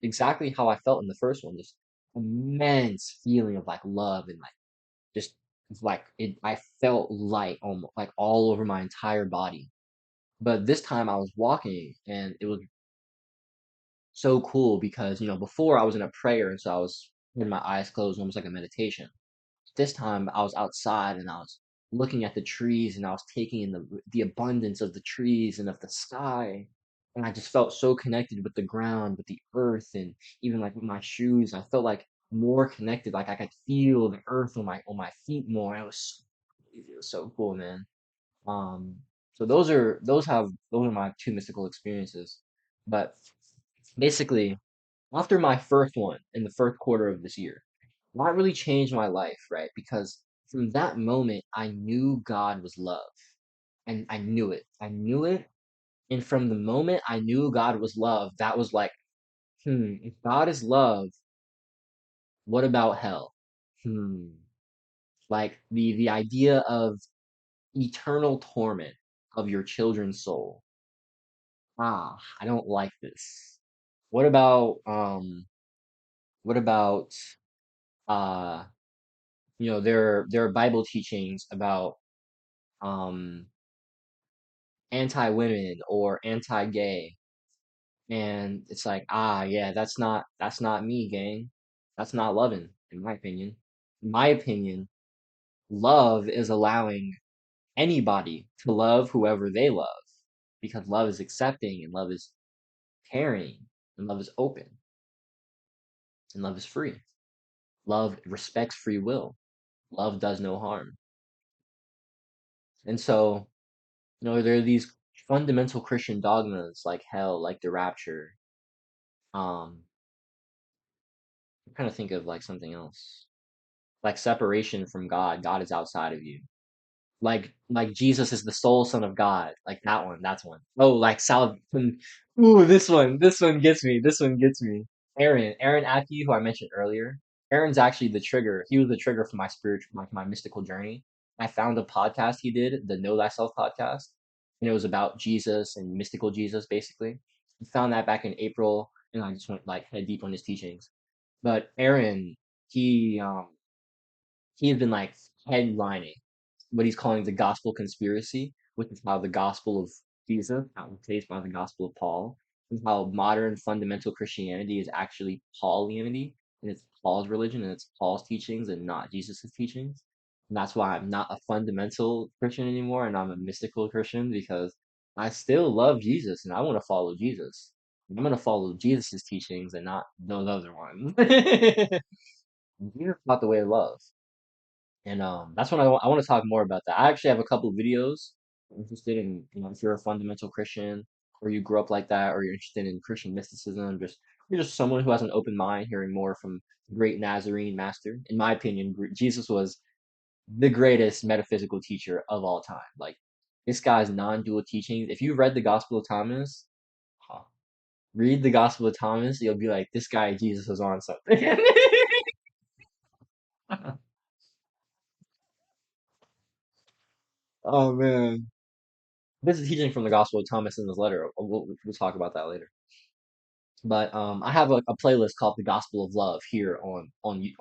exactly how I felt in the first one, just immense feeling of like love and like just like it I felt light almost like all over my entire body. But this time I was walking and it was so cool because before I was in a prayer and so I was with my eyes closed almost like a meditation. This time I was outside and I was looking at the trees and I was taking in the abundance of the trees and of the sky. And I just felt so connected with the ground, with the earth, and even like with my shoes. I felt like more connected, like I could feel the earth on my feet more. It was so cool, man. Um, so those are my two mystical experiences. But basically, after my first one in the first quarter of this year, that really changed my life, right? Because from that moment, I knew God was love. And I knew it. I knew it. And from the moment I knew God was love, that was like, if God is love, what about hell? Hmm. Like the idea of eternal torment of your children's soul. I don't like this. What about what about uh there are Bible teachings about um anti-women or anti-gay, and it's like, yeah, that's not me, gang. That's not loving, in my opinion. In my opinion, love is allowing anybody to love whoever they love, because love is accepting and love is caring and love is open and love is free. Love respects free will. Love does no harm. And so, there are these fundamental Christian dogmas like hell, like the rapture. Um, I'm trying to think of like something else. Like separation from God. God is outside of you. Like Jesus is the sole son of God. Like that one, that's one. Oh, like ooh, this one gets me. This one gets me. Aaron Aki, who I mentioned earlier. Aaron's actually the trigger. He was the trigger for my spiritual, like my mystical journey. I found a podcast he did, the Know Thyself podcast, and it was about Jesus and mystical Jesus, basically. I found that back in April, and I just went like head deep on his teachings. But Aaron, he um he had been like headlining what he's calling the gospel conspiracy, which is how the gospel of Jesus, how replaced by the gospel of Paul, and how modern fundamental Christianity is actually Paulianity, and it's Paul's religion and it's Paul's teachings and not Jesus's teachings. And that's why I'm not a fundamental Christian anymore and I'm a mystical Christian, because I still love Jesus and I want to follow Jesus. I'm going to follow Jesus's teachings and not those other ones. Jesus taught the way of love. And that's what I want to talk more about that. I actually have a couple of videos. I'm interested in, if you're a fundamental Christian or you grew up like that or you're interested in Christian mysticism, you're just someone who has an open mind, hearing more from the great Nazarene master. In my opinion, Jesus was the greatest metaphysical teacher of all time. Like this guy's non-dual teachings. If you read the Gospel of Thomas, huh, read the Gospel of Thomas, you'll be like, this guy Jesus was on something. Oh man, this is teaching from the Gospel of Thomas in his letter. We'll talk about that later. But I have a playlist called the Gospel of Love here on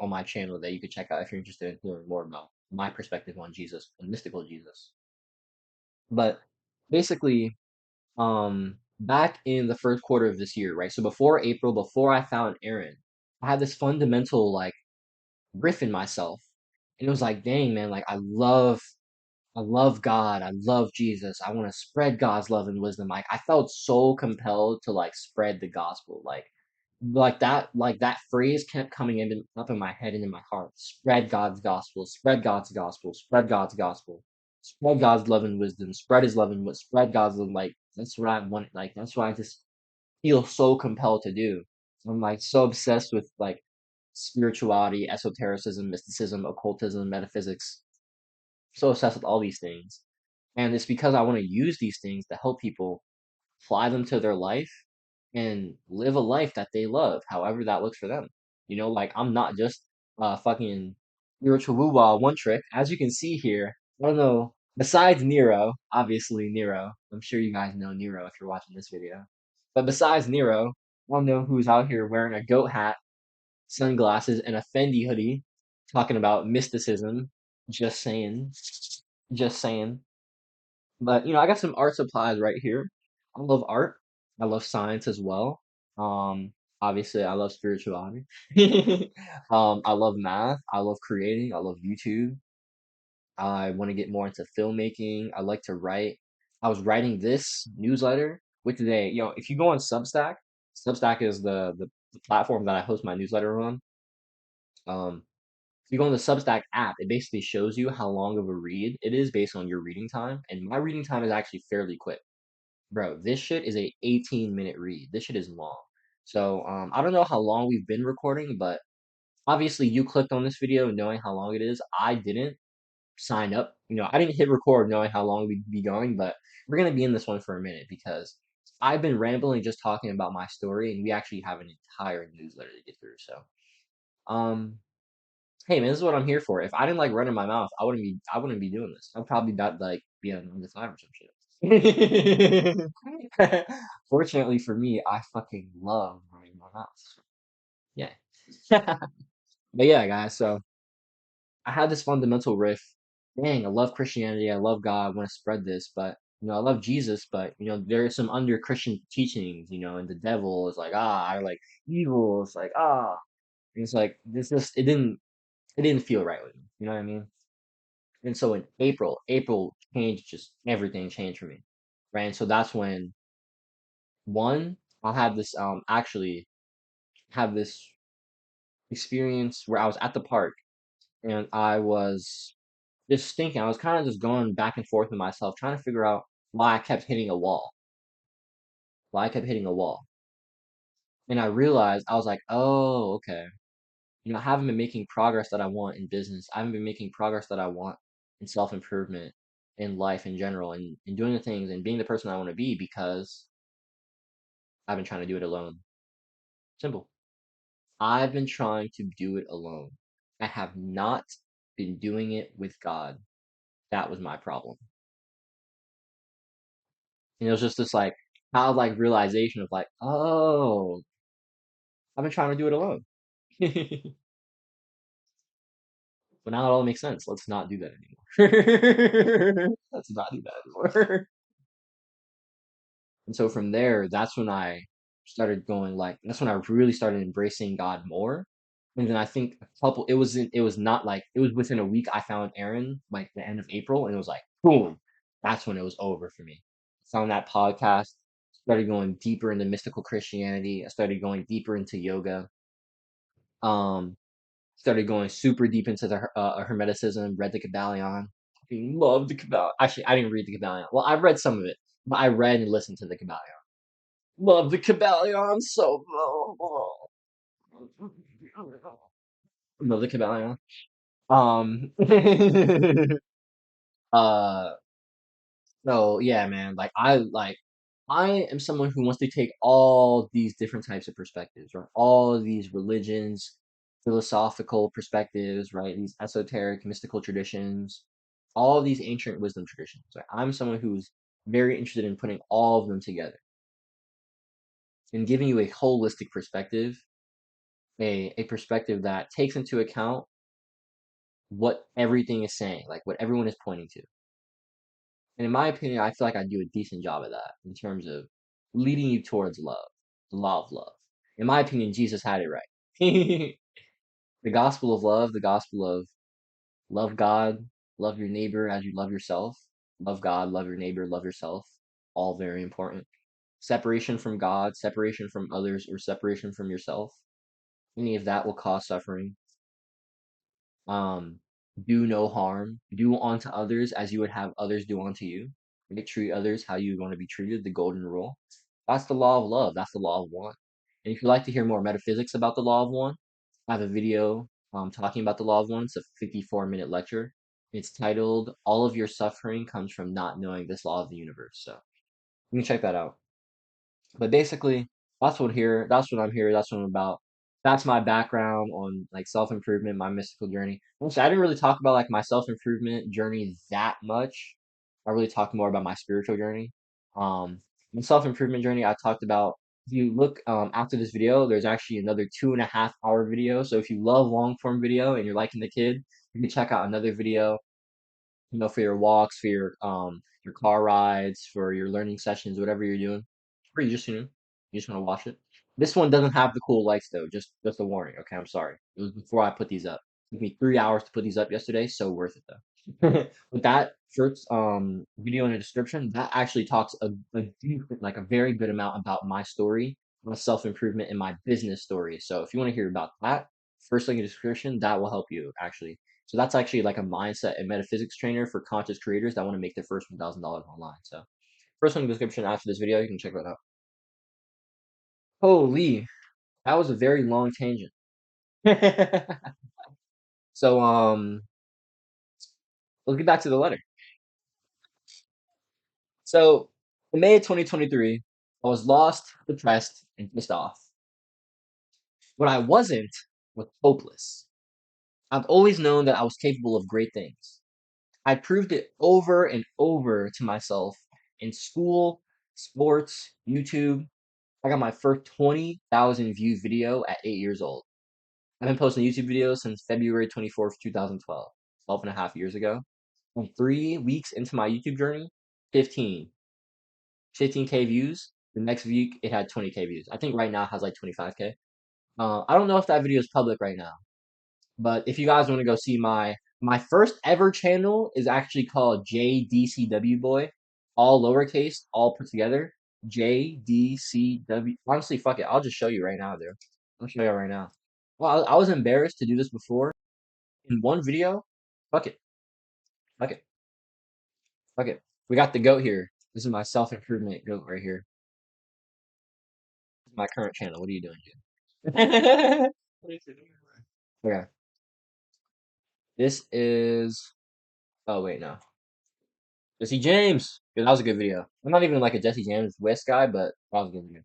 my channel that you can check out if you're interested in hearing more about my perspective on Jesus and mystical Jesus. But basically, back in the first quarter of this year, right? So before April, before I found Aaron, I had this fundamental like riff in myself, and it was like, dang man, like I love God. I love Jesus. I want to spread God's love and wisdom. Like I felt so compelled to like spread the gospel. Like that phrase kept coming in up in my head and in my heart. Spread God's gospel, spread God's gospel, spread God's gospel, spread God's love and wisdom, spread his love and spread God's love. Like that's what I want. Like that's what I just feel so compelled to do. I'm like so obsessed with like spirituality, esotericism, mysticism, occultism, metaphysics, so obsessed with all these things. And it's because I want to use these things to help people apply them to their life and live a life that they love, however that looks for them. Like I'm not just fucking spiritual woo-wah one trick. As you can see here, I don't know, besides Nero, obviously Nero, I'm sure you guys know Nero if you're watching this video. But besides Nero, I don't know who's out here wearing a goat hat, sunglasses, and a Fendi hoodie talking about mysticism. Just saying. Just saying. But I got some art supplies right here. I love art. I love science as well. Um, Obviously I love spirituality. I love math. I love creating. I love YouTube. I want to get more into filmmaking. I like to write. I was writing this newsletter with today. If you go on Substack, Substack is the platform that I host my newsletter on. Um, if you go on the Substack app, it basically shows you how long of a read it is based on your reading time. And my reading time is actually fairly quick. Bro, this shit is a 18-minute read. This shit is long. So, I don't know how long we've been recording, but obviously you clicked on this video knowing how long it is. I didn't sign up. I didn't hit record knowing how long we'd be going, but we're gonna be in this one for a minute because I've been rambling just talking about my story, and we actually have an entire newsletter to get through. So, um, hey man, this is what I'm here for. If I didn't like running my mouth, I wouldn't be doing this. I'd probably not like be on the time or some shit. Fortunately for me, I fucking love running my mouth. Yeah. But yeah, guys, so I had this fundamental riff. Dang, I love Christianity, I love God, I want to spread this, but I love Jesus, but there are some under Christian teachings, and the devil is like, I like evil, it's like, and it's like this just it didn't feel right with me. You know what I mean? And so in April changed, just everything changed for me. Right. And so that's when one, I'll have this actually have this experience where I was at the park and I was just thinking, I was kind of just going back and forth with myself, trying to figure out why I kept hitting a wall. Why I kept hitting a wall. And I realized I was like, oh, okay. I haven't been making progress that I want in business. I haven't been making progress that I want in self-improvement, in life in general, and doing the things and being the person I want to be because I've been trying to do it alone. Simple. I've been trying to do it alone. I have not been doing it with God. That was my problem. And it was just this like childlike realization of like, oh, I've been trying to do it alone. But now it all makes sense. Let's not do that anymore. Let's not do that anymore. And so from there, that's when I started going like that's when I really started embracing God more. And then I think it was not like it was within a week I found Aaron like the end of April and it was like boom, that's when it was over for me. I found that podcast, started going deeper into mystical Christianity, I started going deeper into yoga. Um Started going super deep into the Hermeticism, read the Kabbalion. Fucking love the Kabbalion. Actually, I didn't read the Kabbalion. Well, I read some of it, but I read and listened to the Kabbalion. Love the Kabbalion so love the Kabbalion. Um uh so yeah, man, I am someone who wants to take all these different types of perspectives, or all of these religions, philosophical perspectives, right? These esoteric, mystical traditions, all of these ancient wisdom traditions. Right? I'm someone who's very interested in putting all of them together and giving you a holistic perspective, a perspective that takes into account what everything is saying, like what everyone is pointing to. And in my opinion, I feel like I do a decent job of that in terms of leading you towards love, the law of love. In my opinion, Jesus had it right. The gospel of love, the gospel of love God, love your neighbor as you love yourself, love God, love your neighbor, love yourself, all very important. Separation from God, separation from others, or separation from yourself, any of that will cause suffering. Um, do no harm, do unto others as you would have others do unto you. Right? Treat others how you want to be treated, the golden rule. That's the law of love. That's the law of one. And if you'd like to hear more metaphysics about the law of one, I have a video talking about the law of one. It's a 54-minute lecture. It's titled "All of Your Suffering Comes from Not Knowing This Law of the Universe." So you can check that out. But basically, that's what I'm here, that's what I'm about. That's my background on like self-improvement, my mystical journey. Honestly, I didn't really talk about like my self-improvement journey that much. I really talked more about my spiritual journey. My self-improvement journey I talked about. If you look after this video, there's actually another 2.5 hour video. So if you love long form video and you're liking the kid, you can check out another video, for your walks, for your car rides, for your learning sessions, whatever you're doing. Or you just want to watch it. This one doesn't have the cool lights though, just a warning. Okay, I'm sorry. It was before I put these up. It took me 3 hours to put these up yesterday, so worth it though. With that first video in the description, that actually talks a decent, like a very good amount about my story, my self-improvement, and my business story. So if you want to hear about that, first link in the description, that will help you actually. So that's actually like a mindset and metaphysics trainer for conscious creators that want to make their first $1,000 online. So first link in the description after this video, you can check that out. Holy, that was a very long tangent. So let's get back to the letter. So in May of 2023, I was lost, depressed, and pissed off. What I wasn't was hopeless. I've always known that I was capable of great things. I proved it over and over to myself in school, sports, YouTube. I got my first 20,000 view video at 8 years old. I've been posting YouTube videos since February 24th, 2012, 12 and a half years ago. And 3 weeks into my YouTube journey, 15K views. The next week, it had 20K views. I think right now it has like 25K. I don't know if that video is public right now, but if you guys want to go see my first ever channel is actually called JDCW Boy, all lowercase, all put together. JDCW. Honestly, fuck it. I'll just show you right now, dude. I'll show you right now. Well, I was embarrassed to do this before. In one video, fuck it, fuck it, fuck it. We got the goat here. This is my self-improvement goat right here. This is my current channel. What are you doing, dude? Okay. This is. Oh wait, no. Jesse James. Dude, that was a good video. I'm not even like a Jesse James West guy, but that was a good video.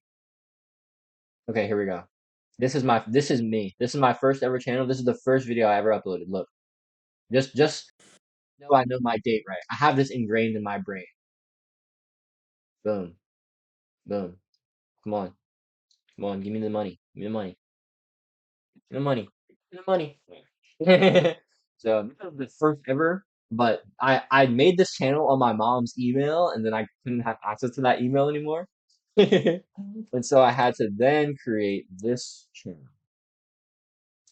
Okay, here we go. This is me. This is my first ever channel. This is the first video I ever uploaded. Look, just know I know my date right. I have this ingrained in my brain. Boom, boom. Come on, come on. Give me the money. Give me the money. Give me the money. Give me the money. So this was the first ever, but I made this channel on my mom's email, and then I couldn't have access to that email anymore. And so I had to then create this channel.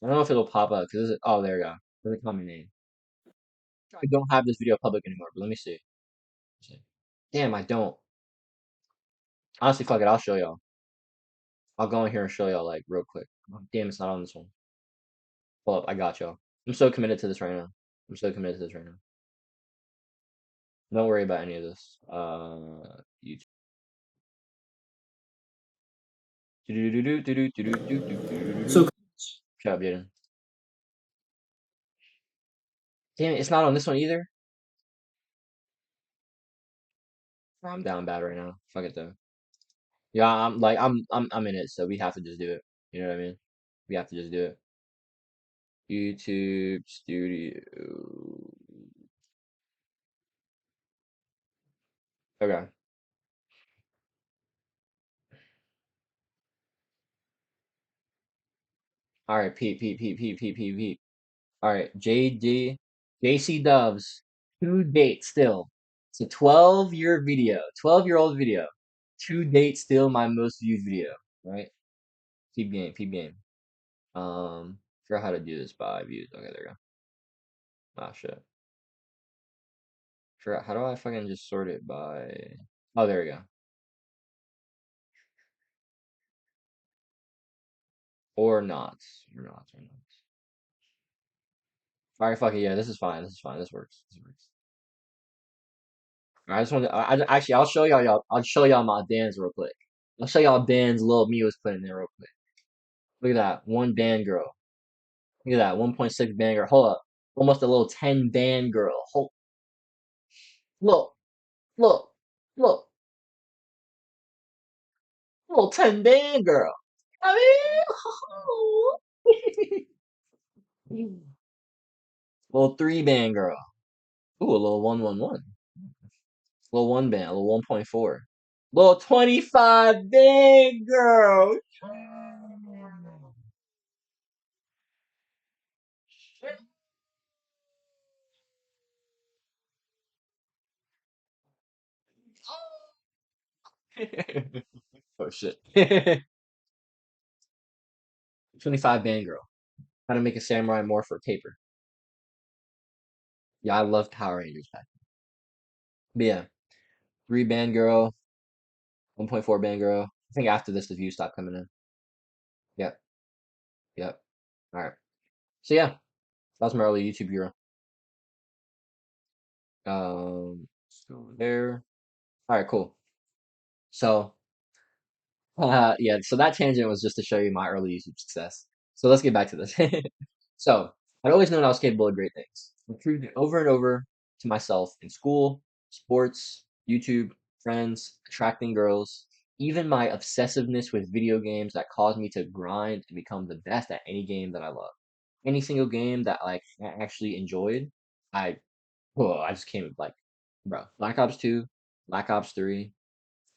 I don't know if it'll pop up because oh, there we go. Doesn't call my name. I don't have this video public anymore, but let me see. Damn, I don't. Honestly, fuck it. I'll show y'all. I'll go in here and show y'all like real quick. Oh, damn, it's not on this one. Pull up. I got y'all. I'm so committed to this right now. I'm so committed to this right now. Don't worry about any of this. YouTube. So Shut up, Jaden. Damn it, it's not on this one either. I'm down bad right now. Fuck it though. Yeah, I'm in it, so we have to just do it. You know what I mean? We have to just do it. YouTube Studio. Okay. All right. Peep. All right. JC Dubs. To date still. It's a 12-year video, 12-year-old video. To date still my most viewed video. Right. Peep game. Forgot how to do this by views. Okay, there we go. Ah, shit. Forgot. How do I fucking just sort it by? Oh, there we go. Or not. Or not. All right, fuck it. Yeah, this is fine. This is fine. This works. This works. I just want to. Actually, I'll show y'all. I'll show y'all my bands real quick. I'll show y'all bands Lil Me was putting there real quick. Look at that. One band girl. Look at that. 1.6 band girl. Hold up. Almost a little 10 band girl. Hold. Look. Look. Look. Little 10 band girl. I mean, little 3 band girl. Ooh, a little 111. Little 1 band. A little 1.4. Little 25 band girl. 哦 shit. 25 band girl. How to make a samurai more for paper. Yeah, I love Power Rangers back. But yeah, 3 band girl, 1.4 band girl. I think after this the views stop coming in. Yep, yep. Alright. So yeah, that was my early YouTube hero. So there. Alright, cool. So yeah, so that tangent was just to show you my early YouTube success. So let's get back to this. So I'd always known I was capable of great things. I proved it over and over to myself in school, sports, YouTube, friends, attracting girls, even my obsessiveness with video games that caused me to grind and become the best at any game that I love. Any single game that like I actually enjoyed, I I just came like, bro, Black Ops 2, Black Ops 3,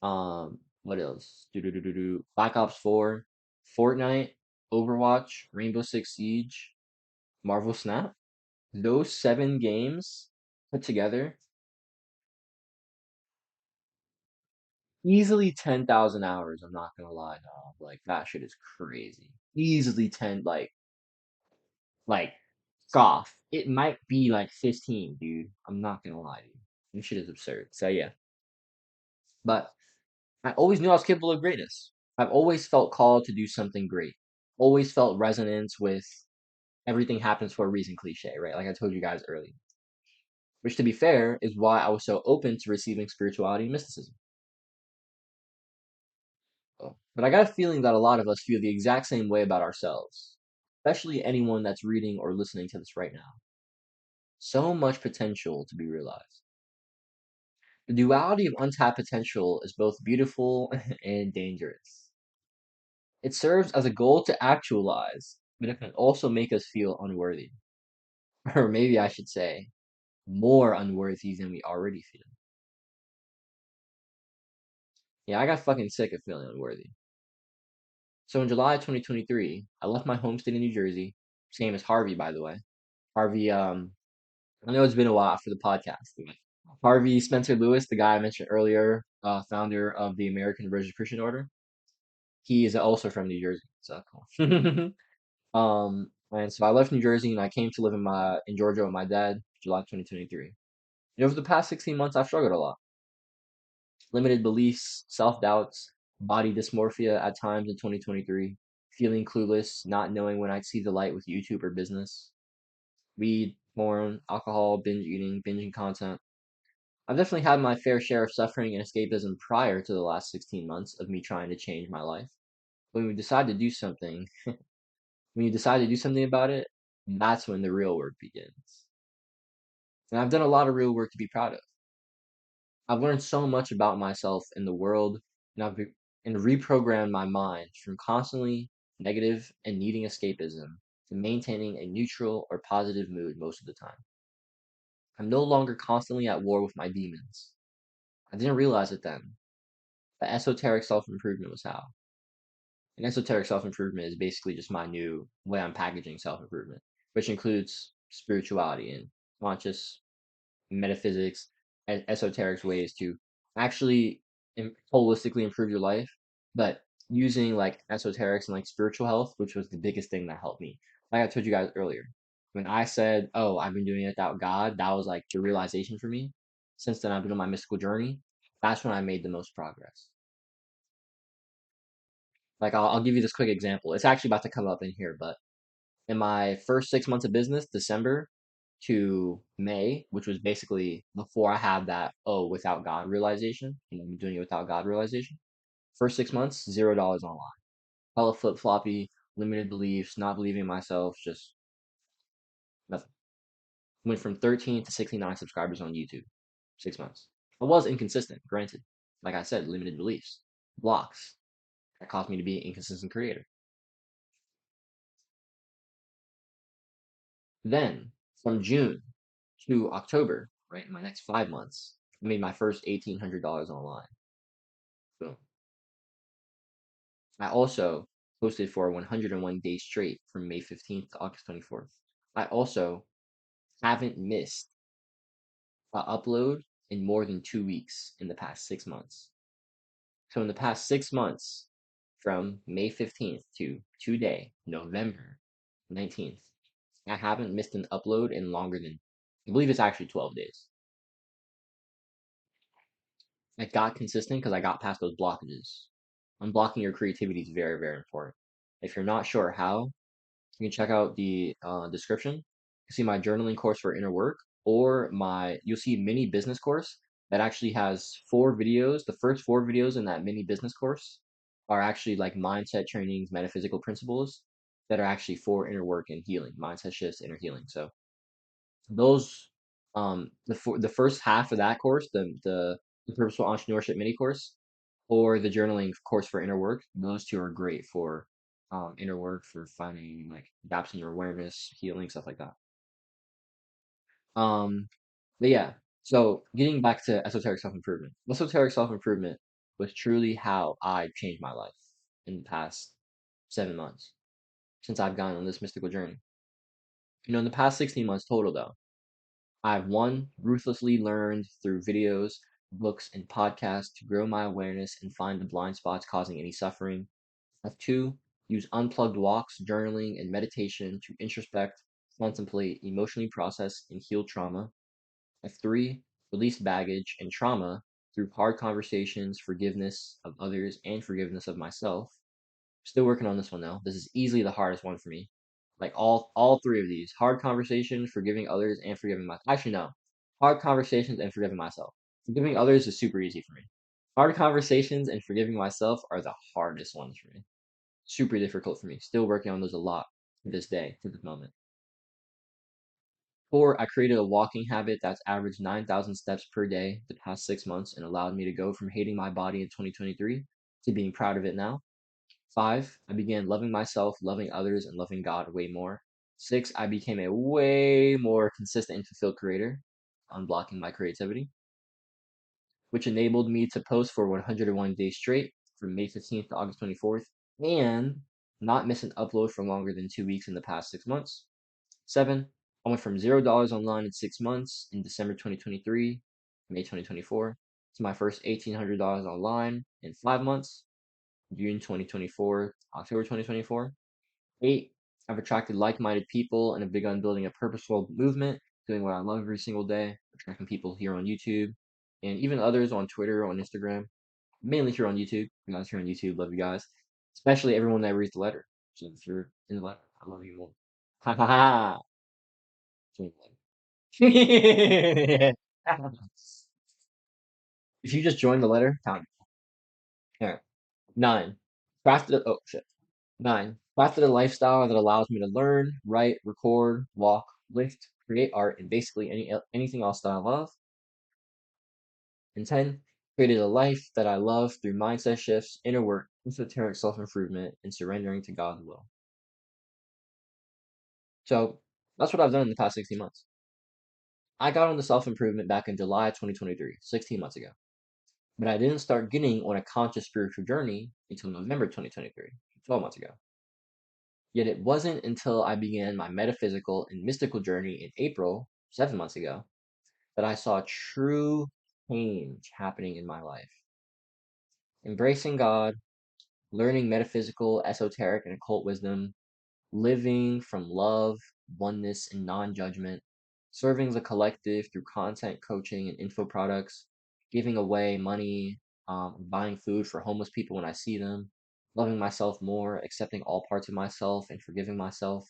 what else? Black Ops 4, Fortnite, Overwatch, Rainbow Six Siege, Marvel Snap. Those 7 games put together, easily 10,000 hours. I'm not gonna lie, dog. Like that shit is crazy. Easily 10, like scoff. It might be like 15, dude. I'm not gonna lie to you. This shit is absurd. So yeah, but I always knew I was capable of greatness. I've always felt called to do something great. Always felt resonance with everything happens for a reason cliche, right? Like I told you guys earlier. Which, to be fair, is why I was so open to receiving spirituality and mysticism. But I got a feeling that a lot of us feel the exact same way about ourselves, especially anyone that's reading or listening to this right now. So much potential to be realized. The duality of untapped potential is both beautiful and dangerous. It serves as a goal to actualize, but it can also make us feel unworthy. Or maybe I should say, more unworthy than we already feel. Yeah, I got fucking sick of feeling unworthy. So in July 2023, I left my home state in New Jersey. Same as Harvey, by the way. Harvey, I know it's been a while for the podcast. Harvey Spencer Lewis, the guy I mentioned earlier, founder of the American Rosicrucian Order. He is also from New Jersey. So cool. And so I left New Jersey and I came to live in Georgia with my dad, July 2023. And over the past 16 months, I've struggled a lot. Limited beliefs, self doubts, body dysmorphia at times in 2023, feeling clueless, not knowing when I'd see the light with YouTube or business, weed, porn, alcohol, binge eating, binging content. I've definitely had my fair share of suffering and escapism prior to the last 16 months of me trying to change my life. When we decide to do something, when you decide to do something about it, that's when the real work begins. And I've done a lot of real work to be proud of. I've learned so much about myself and the world, and and reprogrammed my mind from constantly negative and needing escapism to maintaining a neutral or positive mood most of the time. I'm no longer constantly at war with my demons. I didn't realize it then. The esoteric self-improvement was how. And esoteric self-improvement is basically just my new way I'm packaging self-improvement, which includes spirituality and conscious metaphysics and esoteric ways to actually holistically improve your life, but using like esoterics and like spiritual health, which was the biggest thing that helped me. Like I told you guys earlier, when I said, "Oh, I've been doing it without God," that was like the realization for me. Since then, I've been on my mystical journey. That's when I made the most progress. Like I'll give you this quick example. It's actually about to come up in here, but in my first 6 months of business, December to May, which was basically before I had that, oh, without God realization, I'm doing it without God realization. First 6 months, $0 online. Hella flip floppy, limited beliefs, not believing in myself, just nothing. Went from 13 to 69 subscribers on YouTube. 6 months. I was inconsistent, granted. Like I said, limited beliefs, blocks. That caused me to be an inconsistent creator. Then, from June to October, right, in my next 5 months, I made my first $1,800 online. Boom. I also posted for 101 days straight from May 15th to August 24th. I also haven't missed an upload in more than 2 weeks in the past 6 months. So in the past 6 months, from May 15th to today, November 19th, I haven't missed an upload in longer than, I believe it's actually 12 days. I got consistent because I got past those blockages. Unblocking your creativity is very, very important. If you're not sure how, you can check out the description. You can see my journaling course for inner work, or you'll see mini business course that actually has 4 videos. The first 4 videos in that mini business course are actually like mindset trainings, metaphysical principles that are actually for inner work and healing, mindset shifts, inner healing. So those the first half of that course, the purposeful entrepreneurship mini course, or the journaling course for inner work, those two are great for inner work, for finding like gaps in your awareness, healing, stuff like that. um but yeah, so getting back to esoteric self-improvement, esoteric self-improvement was truly how I changed my life in the past 7 months since I've gone on this mystical journey. In the past 16 months total though, I've one, ruthlessly learned through videos, books, and podcasts to grow my awareness and find the blind spots causing any suffering. I've two, used unplugged walks, journaling, and meditation to introspect, contemplate, emotionally process, and heal trauma. I've three, released baggage and trauma through hard conversations, forgiveness of others, and forgiveness of myself. Still working on this one though. This is easily the hardest one for me. Like all three of these: hard conversations, forgiving others, and forgiving myself. Actually, no, hard conversations and forgiving myself. Forgiving others is super easy for me. Hard conversations and forgiving myself are the hardest ones for me. Super difficult for me. Still working on those a lot to this day, to this moment. Four, I created a walking habit that's averaged 9,000 steps per day the past 6 months and allowed me to go from hating my body in 2023 to being proud of it now. Five, I began loving myself, loving others, and loving God way more. Six, I became a way more consistent and fulfilled creator, unblocking my creativity, which enabled me to post for 101 days straight from May 15th to August 24th and not miss an upload for longer than 2 weeks in the past 6 months. Seven, I went from $0 online in 6 months in December 2023, May 2024, to my first $1,800 online in 5 months, June 2024, October 2024. Eight, I've attracted like-minded people and have begun building a purposeful movement, doing what I love every single day, attracting people here on YouTube and even others on Twitter, on Instagram, mainly here on YouTube. You guys here on YouTube, love you guys, especially everyone that reads the letter. So if you're in the letter, I love you more. Ha ha ha. If you just joined the letter, count. Here. Nine. Oh shit. Nine. Crafted a lifestyle that allows me to learn, write, record, walk, lift, create art, and basically anything else that I love. And 10. Created a life that I love through mindset shifts, inner work, esoteric self-improvement, and surrendering to God's will. So that's what I've done in the past 16 months. I got on the self-improvement back in July 2023, 16 months ago. But I didn't start getting on a conscious spiritual journey until November 2023, 12 months ago. Yet it wasn't until I began my metaphysical and mystical journey in April, 7 months ago, that I saw true change happening in my life. Embracing God, learning metaphysical, esoteric, and occult wisdom, living from love, oneness, and non judgment, serving the collective through content coaching and info products, giving away money, buying food for homeless people when I see them, loving myself more, accepting all parts of myself, and forgiving myself.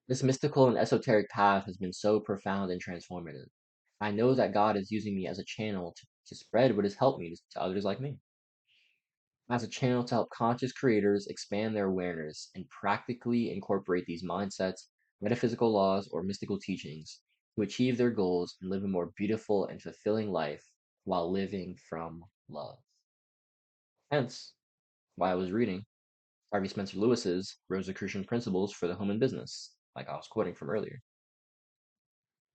This mystical and esoteric path has been so profound and transformative. I know that God is using me as a channel to spread what has helped me to others like me, as a channel to help conscious creators expand their awareness and practically incorporate these mindsets, metaphysical laws, or mystical teachings to achieve their goals and live a more beautiful and fulfilling life while living from love. Hence, why I was reading Harvey Spencer Lewis's Rosicrucian Principles for the Home and Business, like I was quoting from earlier.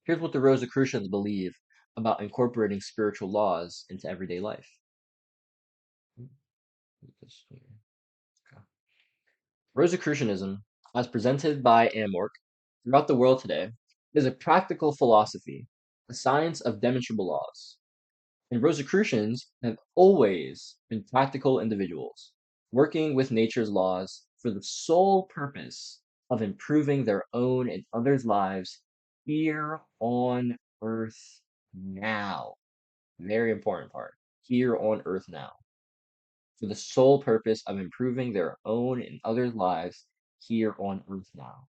Here's what the Rosicrucians believe about incorporating spiritual laws into everyday life. Rosicrucianism, as presented by Amorc throughout the world today, is a practical philosophy, a science of demonstrable laws. And Rosicrucians have always been practical individuals, working with nature's laws for the sole purpose of improving their own and others' lives here on Earth now. Very important part. Here on Earth now. For the sole purpose of improving their own and others' lives here on Earth now.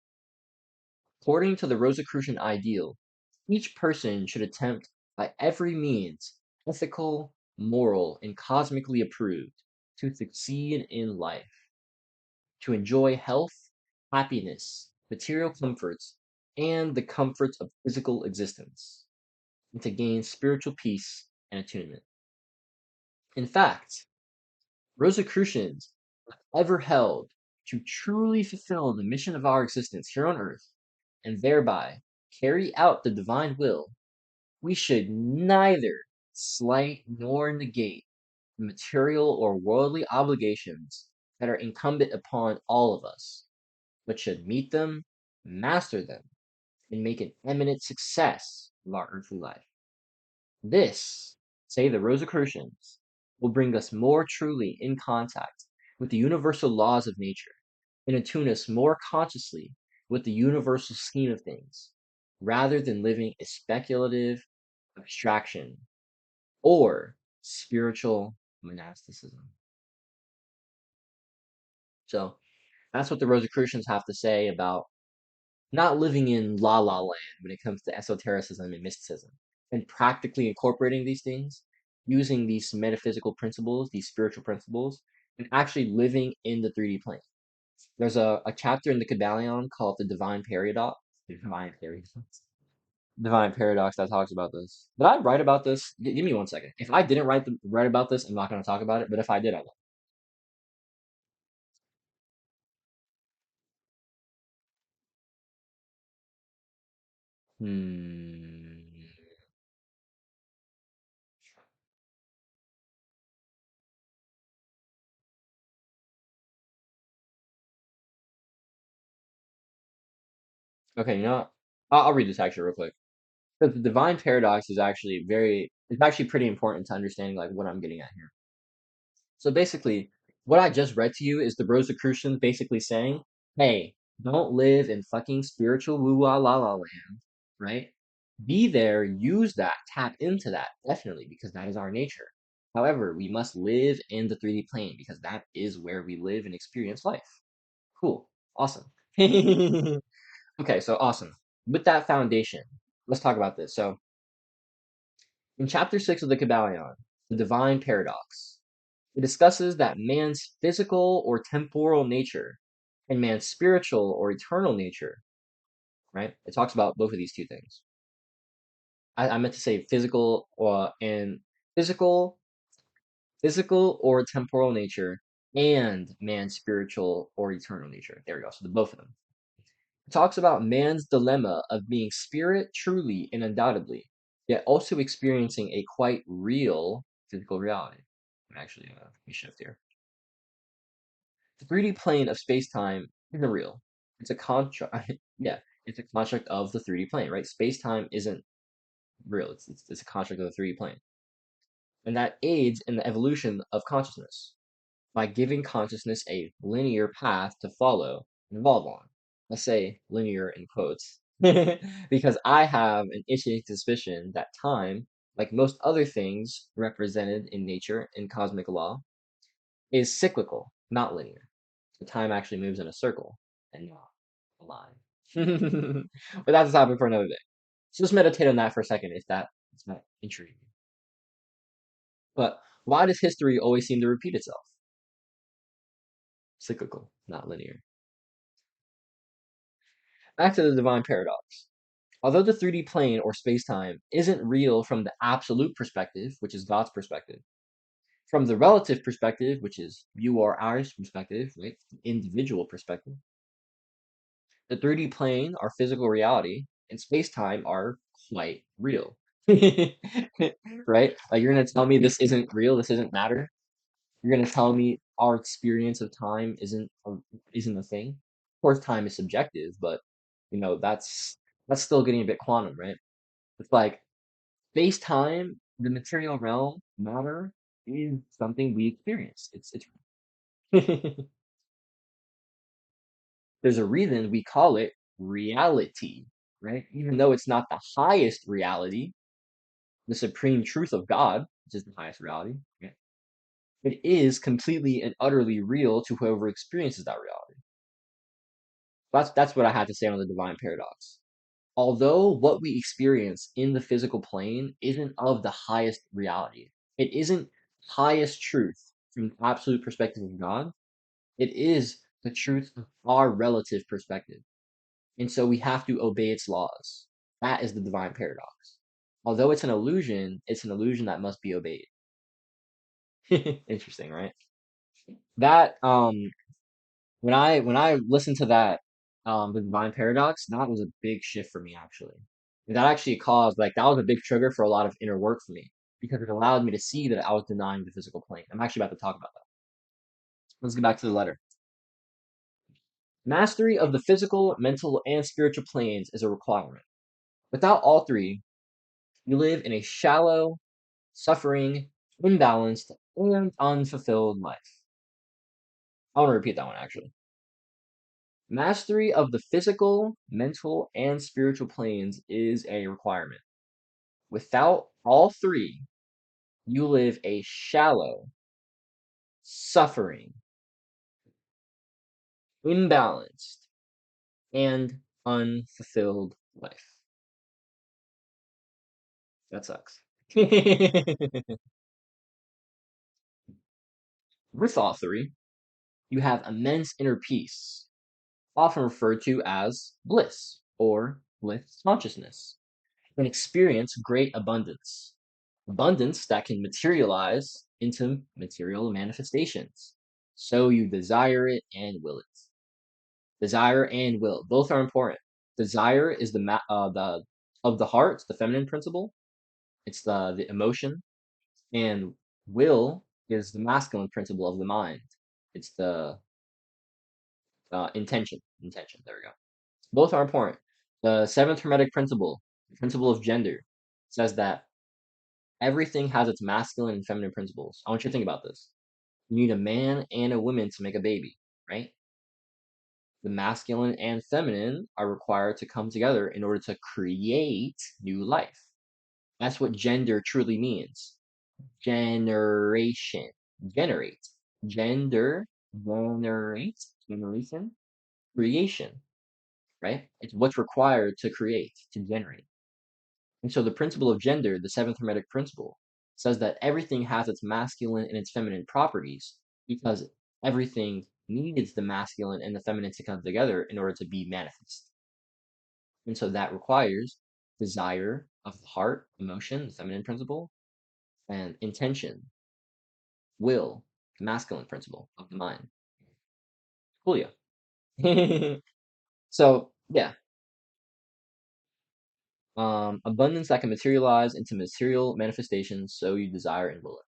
According to the Rosicrucian ideal, each person should attempt by every means, ethical, moral, and cosmically approved, to succeed in life, to enjoy health, happiness, material comforts, and the comforts of physical existence, and to gain spiritual peace and attunement. In fact, Rosicrucians have ever held to truly fulfill the mission of our existence here on earth, and thereby carry out the divine will, we should neither slight nor negate the material or worldly obligations that are incumbent upon all of us, but should meet them, master them, and make an eminent success of our earthly life. This, say the Rosicrucians, will bring us more truly in contact with the universal laws of nature and attune us more consciously with the universal scheme of things, rather than living a speculative abstraction or spiritual monasticism. So that's what the Rosicrucians have to say about not living in la la land when it comes to esotericism and mysticism, and practically incorporating these things, using these metaphysical principles, these spiritual principles, and actually living in the 3D plane. There's a chapter in the Kabbalion called the Divine Paradox. The Divine Paradox. Divine Paradox that talks about this. Did I write about this? Give me 1 second. If I didn't write about this, I'm not going to talk about it. But if I did, I will. Hmm. Okay, you know what? I'll read this actually real quick. Because the divine paradox is actually it's actually pretty important to understanding like what I'm getting at here. So basically, what I just read to you is the Rosicrucians basically saying, hey, don't live in fucking spiritual woo la la la land, right? Be there, use that, tap into that, definitely, because that is our nature. However, we must live in the 3D plane because that is where we live and experience life. Cool. Awesome. Okay, so awesome. With that foundation, let's talk about this. So, in chapter 6 of the Kabbalion, the divine paradox, it discusses that man's physical or temporal nature and man's spiritual or eternal nature, right? It talks about both of these two things. I meant to say physical physical, physical or temporal nature and man's spiritual or eternal nature. There we go. So the both of them. It talks about man's dilemma of being spirit truly and undoubtedly, yet also experiencing a quite real physical reality. Actually, let me shift here. The 3D plane of space-time isn't real. It's a construct. Yeah, it's a construct of the 3D plane, right? Space-time isn't real. It's a construct of the 3D plane, and that aids in the evolution of consciousness by giving consciousness a linear path to follow and evolve on. Let's say linear in quotes, because I have an itching suspicion that time, like most other things represented in nature in cosmic law, is cyclical, not linear. So time actually moves in a circle and not a line. But that's a topic for another day. So just meditate on that for a second if that intriguing. But why does history always seem to repeat itself? Cyclical, not linear. Back to the divine paradox. Although the 3D plane or space-time isn't real from the absolute perspective, which is God's perspective, from the relative perspective, which is you or ours perspective, right? Individual perspective, the 3D plane, our physical reality, and space-time are quite real. Right? Like you're gonna tell me this isn't real, this isn't matter. You're gonna tell me our experience of time isn't a thing. Of course, time is subjective, but that's still getting a bit quantum, right? It's like space time, the material realm, matter is something we experience. It's there's a reason we call it reality, right? Even though it's not the highest reality, the supreme truth of God, which is the highest reality, right? It is completely and utterly real to whoever experiences that reality. That's what I had to say on the divine paradox. Although what we experience in the physical plane isn't of the highest reality, it isn't highest truth from the absolute perspective of God, it is the truth of our relative perspective. And so we have to obey its laws. That is the divine paradox. Although it's an illusion that must be obeyed. Interesting, right? That when I listened to that the divine paradox, that was a big shift for me actually. And that actually caused like that was a big trigger for a lot of inner work for me because it allowed me to see that I was denying the physical plane. I'm actually about to talk about that. Let's get back to the letter. Mastery of the physical, mental, and spiritual planes is a requirement. Without all three, you live in a shallow, suffering, imbalanced, and unfulfilled life. I want to repeat that one actually. Mastery of the physical, mental, and spiritual planes is a requirement. Without all three, you live a shallow, suffering, imbalanced, and unfulfilled life. That sucks. With all three, you have immense inner peace, often referred to as bliss or bliss consciousness, and experience great abundance. Abundance that can materialize into material manifestations. So you desire it and will it. Desire and will, both are important. Desire is the of the heart, the feminine principle. It's the emotion, and will is the masculine principle of the mind. It's the intention. Intention. There we go. Both are important. The seventh hermetic principle, the principle of gender, says that everything has its masculine and feminine principles. I want you to think about this. You need a man and a woman to make a baby, right? The masculine and feminine are required to come together in order to create new life. That's what gender truly means. Generation. Generate. Gender. Generate. Generation. Creation. Right? It's what's required to create, to generate. And so the principle of gender, the seventh hermetic principle, says that everything has its masculine and its feminine properties because everything needs the masculine and the feminine to come together in order to be manifest. And so that requires desire of the heart, emotion, the feminine principle, and intention, will, the masculine principle of the mind. Coolio. So, yeah, Abundance that can materialize into material manifestations so you desire and will it.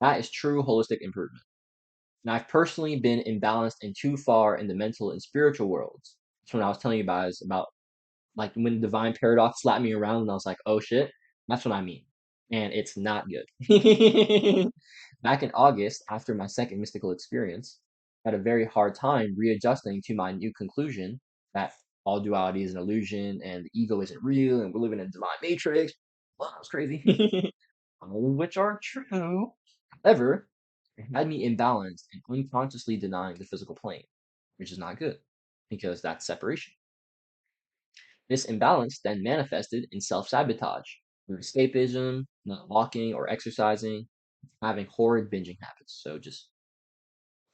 That is true holistic improvement. And I've personally been imbalanced and too far in the mental and spiritual worlds. That's when I was telling you guys about like when divine paradox slapped me around and I was like, oh shit, that's what I mean. And it's not good. Back in August, after my second mystical experience, I had a very hard time readjusting to my new conclusion that all duality is an illusion and the ego isn't real and we're living in a divine matrix. Well, that was crazy. All of which are true. However, it had me imbalanced and unconsciously denying the physical plane, which is not good because that's separation. This imbalance then manifested in self sabotage, through escapism, not walking or exercising, having horrid binging habits. So just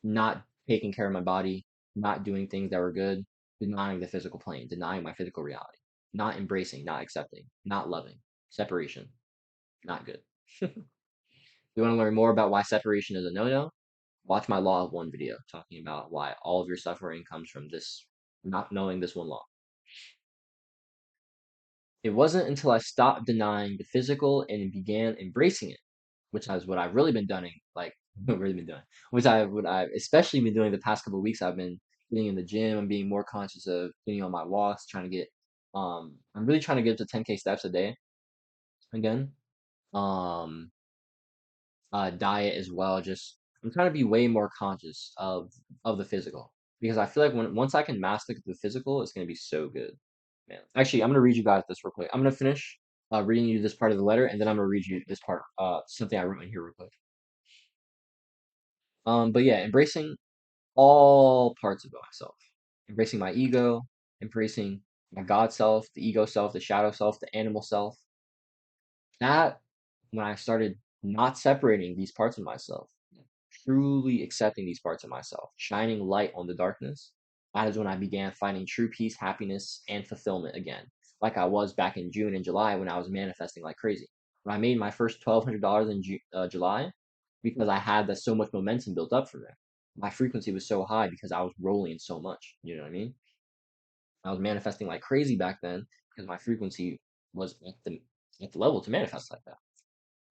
not taking care of my body, not doing things that were good, denying the physical plane, denying my physical reality, not embracing, not accepting, not loving, separation, not good. You want to learn more about why separation is a no no? Watch my Law of One video talking about why all of your suffering comes from this, not knowing this one law. It wasn't until I stopped denying the physical and began embracing it, which is what I've really been doing, like really been doing, which I've especially been doing the past couple of weeks. I've been getting in the gym. I'm being more conscious of getting on my walks, trying to get I'm really trying to get to 10K steps a day again. Um Diet as well. Just I'm trying to be way more conscious of the physical because I feel like once I can master the physical, it's gonna be so good, man. Actually, I'm gonna read you guys this real quick. I'm gonna finish reading you this part of the letter, and then I'm gonna read you this part, something I wrote in here real quick. But yeah, embracing all parts of myself, embracing my ego, embracing my God self, the ego self, the shadow self, the animal self. That when I started not separating these parts of myself, truly accepting these parts of myself, shining light on the darkness, that is when I began finding true peace, happiness, and fulfillment again, like I was back in June and July when I was manifesting like crazy. When I made my first $1,200 in July, because I had that so much momentum built up from there. My frequency was so high because I was rolling so much. You know what I mean? I was manifesting like crazy back then because my frequency was at the level to manifest like that.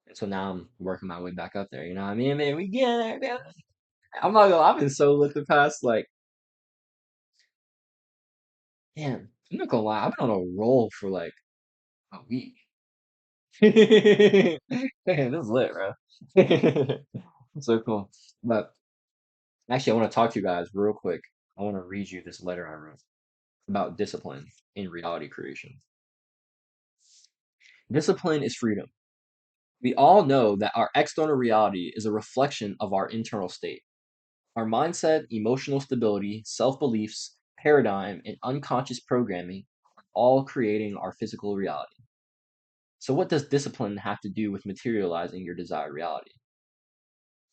And so now I'm working my way back up there. You know what I mean? Man, we get there, man. I'm not gonna lie, I've been so lit the past like, damn, I'm not gonna lie, I've been on a roll for like a week. Man, this is lit, bro. So cool. But actually, I want to talk to you guys real quick. I want to read you this letter I wrote about discipline in reality creation. Discipline is freedom. We all know that our external reality is a reflection of our internal state. Our mindset, emotional stability, self beliefs, paradigm, and unconscious programming are all creating our physical reality. So, what does discipline have to do with materializing your desired reality?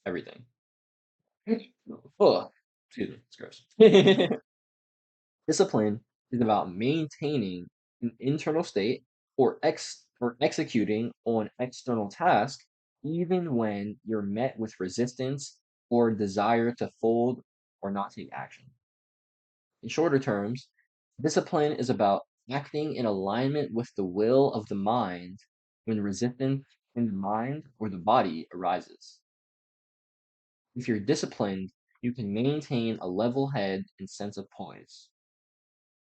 Everything. Oh, excuse me, it's gross. Discipline is about maintaining an internal state or executing on external tasks even when you're met with resistance or desire to fold or not take action. In shorter terms, discipline is about acting in alignment with the will of the mind when resistance in the mind or the body arises. If you're disciplined, you can maintain a level head and sense of poise.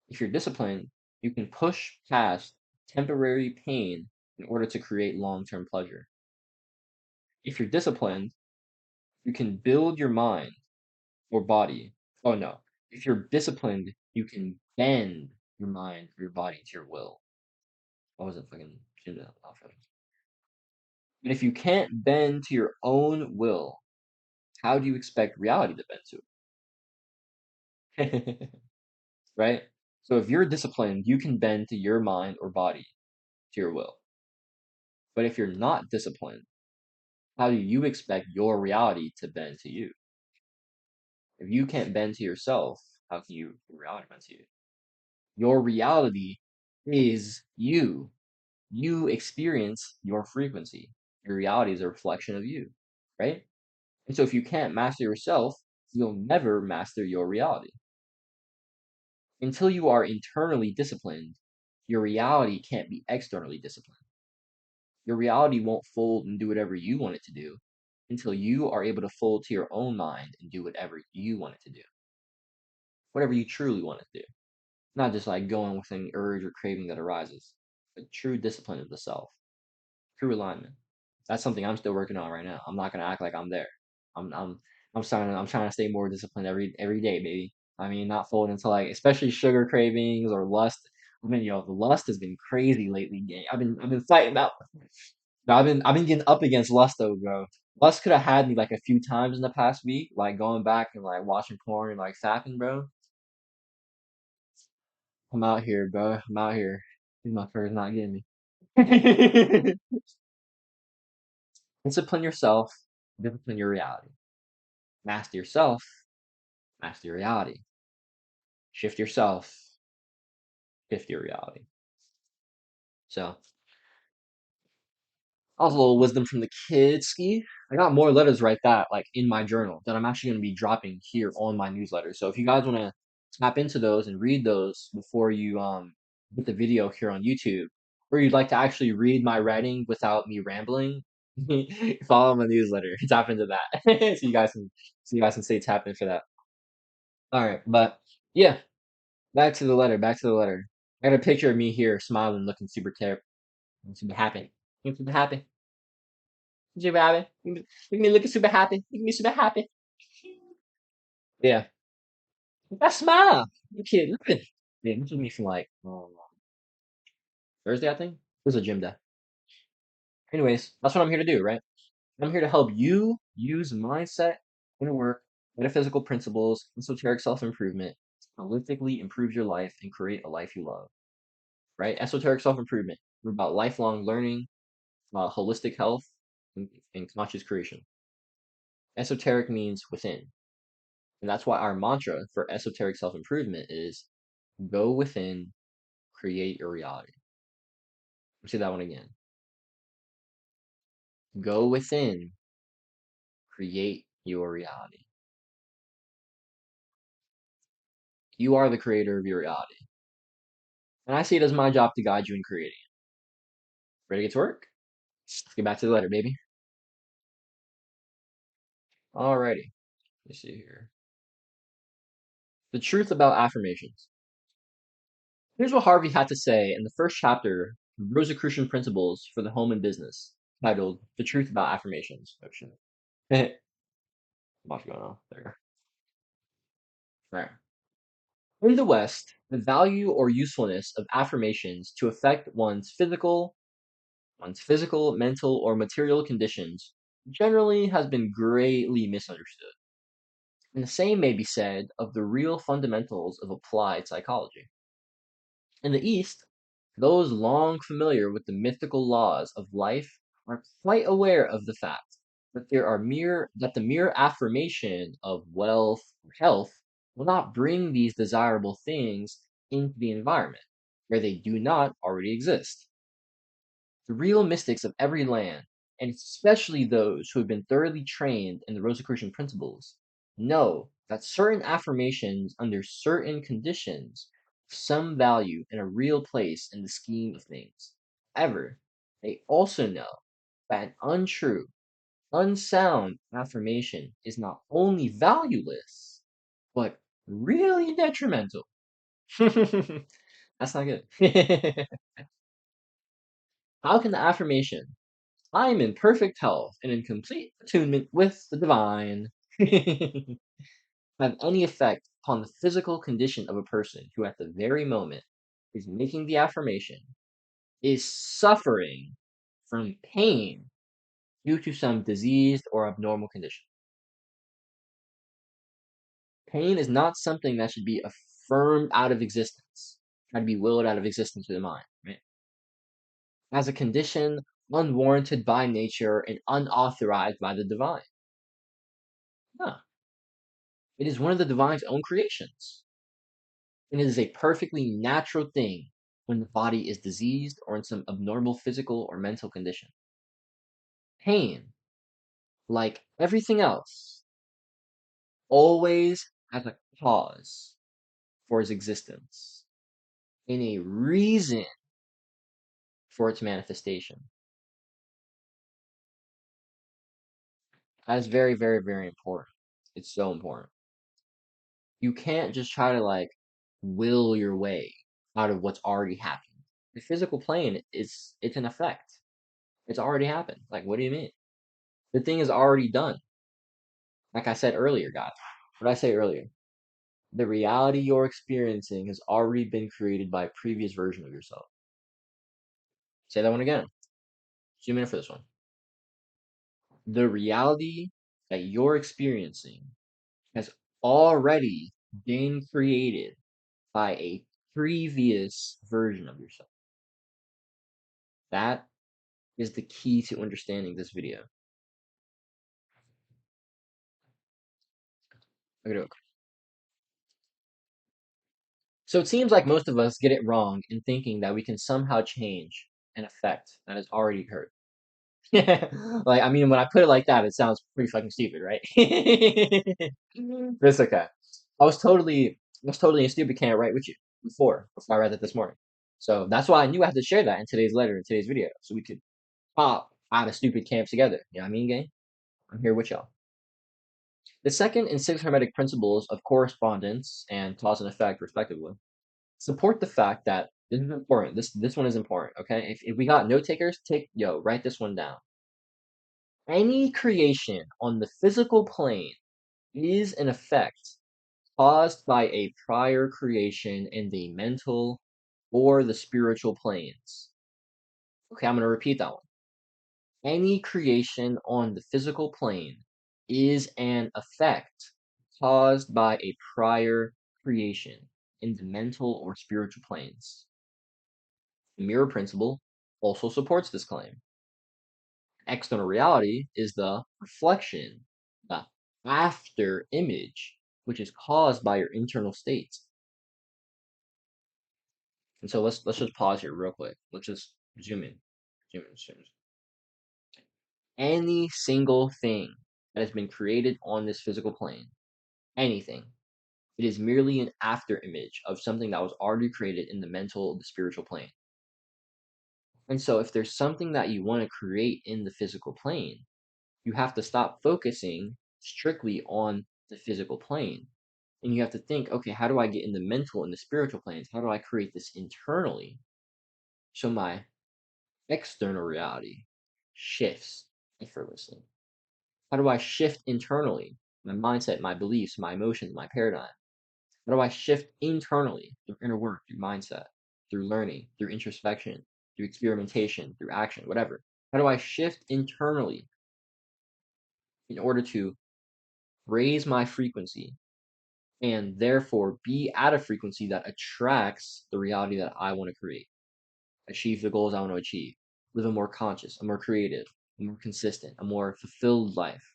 If you're disciplined, you can push past temporary pain in order to create long term pleasure. If you're disciplined, you can build your mind or body. Oh no. If you're disciplined, you can bend your mind or your body to your will. I wasn't fucking shit that off of. But if you can't bend to your own will, how do you expect reality to bend to it? Right? So if you're disciplined, you can bend to your mind or body to your will. But if you're not disciplined, how do you expect your reality to bend to you? If you can't bend to yourself, how can your reality bend to you? Your reality is you. You experience your frequency. Your reality is a reflection of you, right? And so if you can't master yourself, you'll never master your reality. Until you are internally disciplined, Your reality can't be externally disciplined. Your reality won't fold and do whatever you want it to do until you are able to fold to your own mind and do whatever you want it to do, whatever you truly want it to do. Not just like going with any urge or craving that arises, but true discipline of the self, true alignment. That's something I'm still working on right now. I'm not gonna act like I'm there. I'm I'm I'm trying to stay more disciplined every day, baby. I mean, not fold into like especially sugar cravings or lust. I mean, the lust has been crazy lately, gang. I've been fighting that. I've been getting up against lust though, bro. Lust could have had me like a few times in the past week, like going back and like watching porn and like fapping, bro. I'm out here, bro. I'm out here. My fur is not getting me. Discipline yourself, discipline your reality. Master yourself, master your reality. Shift yourself, shift your reality. So, also a little wisdom from the kids ski. I got more letters like that, like in my journal, that I'm actually going to be dropping here on my newsletter. So if you guys want to tap into those and read those before you get the video here on YouTube, or you'd like to actually read my writing without me rambling, follow my newsletter. Tap into that, so you guys can stay tapped in for that. All right, but yeah, back to the letter. Back to the letter. I got a picture of me here, smiling, looking super happy, looking super happy. Super happy. Look at me looking super happy. Look at me super happy. Yeah. That smile. Look at look at yeah, this was me from like Thursday, I think. It was a gym day. Anyways, that's what I'm here to do, right? I'm here to help you use mindset, inner work, metaphysical principles, esoteric self-improvement to holistically improve your life and create a life you love. Right? Esoteric self-improvement. We're about lifelong learning, holistic health, and conscious creation. Esoteric means within. And that's why our mantra for esoteric self improvement is go within, create your reality. Let's say that one again. Go within, create your reality. You are the creator of your reality. And I see it as my job to guide you in creating it. Ready to get to work? Let's get back to the letter, baby. Alrighty. Let's see here. The truth about affirmations. Here's what Harvey had to say in the first chapter of Rosicrucian Principles for the Home and Business, titled The Truth About Affirmations. Oh shit. What's going on there? Right. In the West, the value or usefulness of affirmations to affect one's physical, mental, or material conditions generally has been greatly misunderstood. And the same may be said of the real fundamentals of applied psychology. In the East, those long familiar with the mythical laws of life are quite aware of the fact that the mere affirmation of wealth or health will not bring these desirable things into the environment where they do not already exist. The real mystics of every land, and especially those who have been thoroughly trained in the Rosicrucian principles, know that certain affirmations under certain conditions have some value and a real place in the scheme of things. However, they also know that an untrue, unsound affirmation is not only valueless, but really detrimental. That's not good. How can the affirmation I'm in perfect health and in complete attunement with the divine have any effect upon the physical condition of a person who at the very moment is making the affirmation is suffering from pain due to some diseased or abnormal condition? Pain is not something that should be affirmed out of existence, try to be willed out of existence to the mind, right? As a condition unwarranted by nature and unauthorized by the divine. No, it is one of the divine's own creations. And it is a perfectly natural thing when the body is diseased or in some abnormal physical or mental condition. Pain, like everything else, always has a cause for its existence. and a reason for its manifestation. That is very, very, very important. It's so important. You can't just try to will your way out of what's already happened. The physical plane is it's an effect. It's already happened. Like, what do you mean? The thing is already done. Like I said earlier, guys. What did I say earlier? The reality you're experiencing has already been created by a previous version of yourself. Say that one again. Zoom in for this one. The reality that you're experiencing has already been created by a previous version of yourself. That is the key to understanding this video. Okay. So it seems like most of us get it wrong in thinking that we can somehow change an effect that has already occurred. I mean, when I put it like that, it sounds pretty fucking stupid, right? But it's okay. I was totally a stupid can right with you before I read that this morning. So that's why I knew I had to share that in today's letter, in today's video, so we could pop out of stupid camps together. You know what I mean, gang? I'm here with y'all. The second and sixth hermetic principles of correspondence and cause and effect, respectively, support the fact that this is important. This one is important. Okay, if we got note takers, write this one down. Any creation on the physical plane is an effect caused by a prior creation in the mental or the spiritual planes. Okay, I'm going to repeat that one. Any creation on the physical plane is an effect caused by a prior creation in the mental or spiritual planes. The mirror principle also supports this claim. External reality is the reflection, the after image, which is caused by your internal states. And so let's just pause here real quick. Let's just zoom in. Zoom in. Any single thing that has been created on this physical plane, anything, it is merely an after image of something that was already created in the mental, the spiritual plane. And so if there's something that you want to create in the physical plane, you have to stop focusing strictly on the physical plane. And you have to think, okay, how do I get in the mental and the spiritual planes? How do I create this internally so my external reality shifts effortlessly? How do I shift internally? My mindset, my beliefs, my emotions, my paradigm. How do I shift internally through inner work, through mindset, through learning, through introspection, through experimentation, through action, whatever? How do I shift internally in order to raise my frequency and therefore be at a frequency that attracts the reality that I want to create, achieve the goals I want to achieve, live a more conscious, a more creative, a more consistent, a more fulfilled life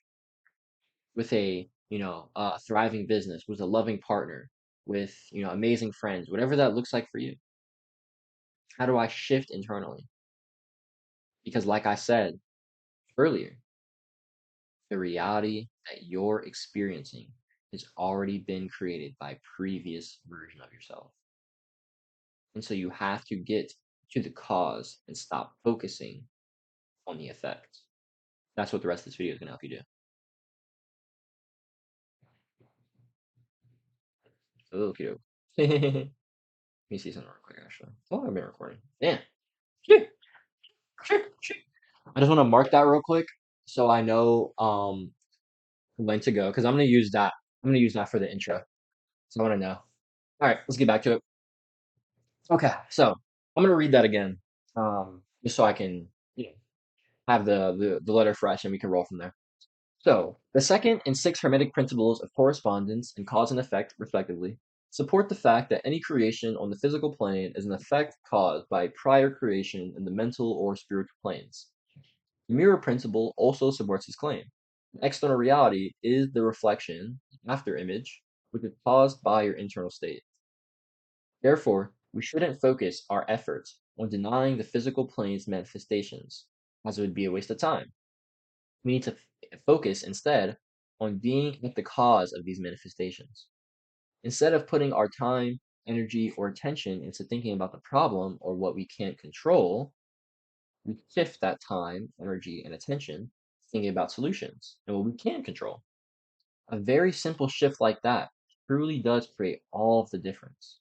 with a thriving business, with a loving partner, with amazing friends, whatever that looks like for you. How do I shift internally? Because like I said earlier, the reality that you're experiencing has already been created by a previous version of yourself. And so you have to get to the cause and stop focusing on the effect. That's what the rest of this video is going to help you do. Okay, doke. Let me see something real quick, actually. Oh, I've been recording. Damn. Shit. Shit. I just want to mark that real quick so I know when to go because I'm gonna use that. I'm gonna use that for the intro. So I want to know. All right, let's get back to it. Okay, so I'm gonna read that again, just so I can have the letter fresh and we can roll from there. So, the second and sixth Hermetic principles of correspondence and cause and effect, respectively, support the fact that any creation on the physical plane is an effect caused by prior creation in the mental or spiritual planes. The mirror principle also supports his claim. External reality is the reflection, after image, which is caused by your internal state. Therefore, we shouldn't focus our efforts on denying the physical plane's manifestations, as it would be a waste of time. We need to focus instead on being at the cause of these manifestations. Instead of putting our time, energy, or attention into thinking about the problem or what we can't control, we shift that time, energy, and attention thinking about solutions and what we can control. A very simple shift like that truly does create all of the difference.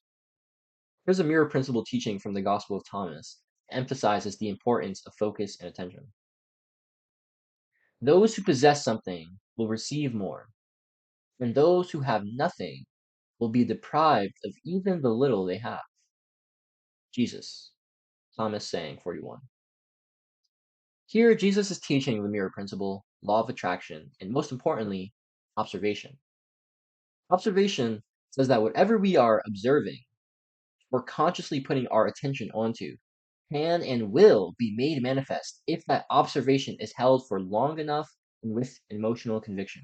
Here's a mirror principle teaching from the Gospel of Thomas that emphasizes the importance of focus and attention. Those who possess something will receive more, and those who have nothing will be deprived of even the little they have. Jesus, Thomas saying 41. Here, Jesus is teaching the mirror principle, law of attraction, and most importantly, observation. Observation says that whatever we are observing or consciously putting our attention onto can and will be made manifest if that observation is held for long enough and with emotional conviction.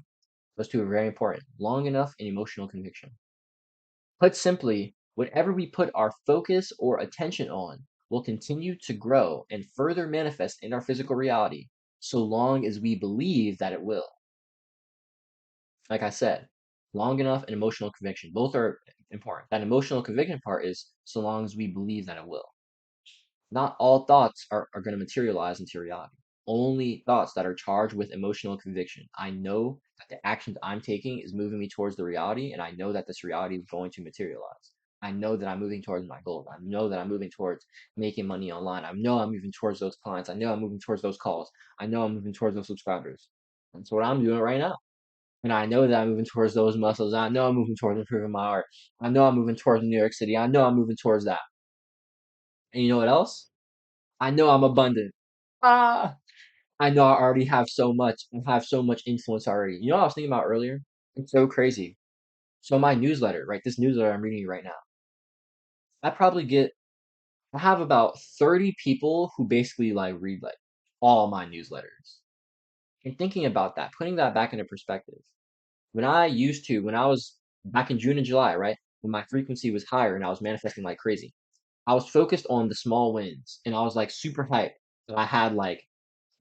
Those two are very important. Long enough and emotional conviction. Put simply, whatever we put our focus or attention on will continue to grow and further manifest in our physical reality so long as we believe that it will. Like I said, long enough and emotional conviction. Both are important. That emotional conviction part is so long as we believe that it will. Not all thoughts are going to materialize into reality. Only thoughts that are charged with emotional conviction. I know that the actions I'm taking is moving me towards the reality, and I know that this reality is going to materialize. I know that I'm moving towards my goals. I know that I'm moving towards making money online. I know I'm moving towards those clients. I know I'm moving towards those calls. I know I'm moving towards those subscribers. That's what I'm doing right now. And I know that I'm moving towards those muscles. I know I'm moving towards improving my art. I know I'm moving towards New York City. I know I'm moving towards that. And you know what else? I know I'm abundant. Ah, I know I already have so much. I have so much influence already. You know what I was thinking about earlier? It's so crazy. So my newsletter, right? This newsletter I'm reading right now. I probably get I have about 30 people who basically like read like all my newsletters. And thinking about that, putting that back into perspective. When I was back in June and July, right? When my frequency was higher and I was manifesting like crazy, I was focused on the small wins and I was like super hyped that I had like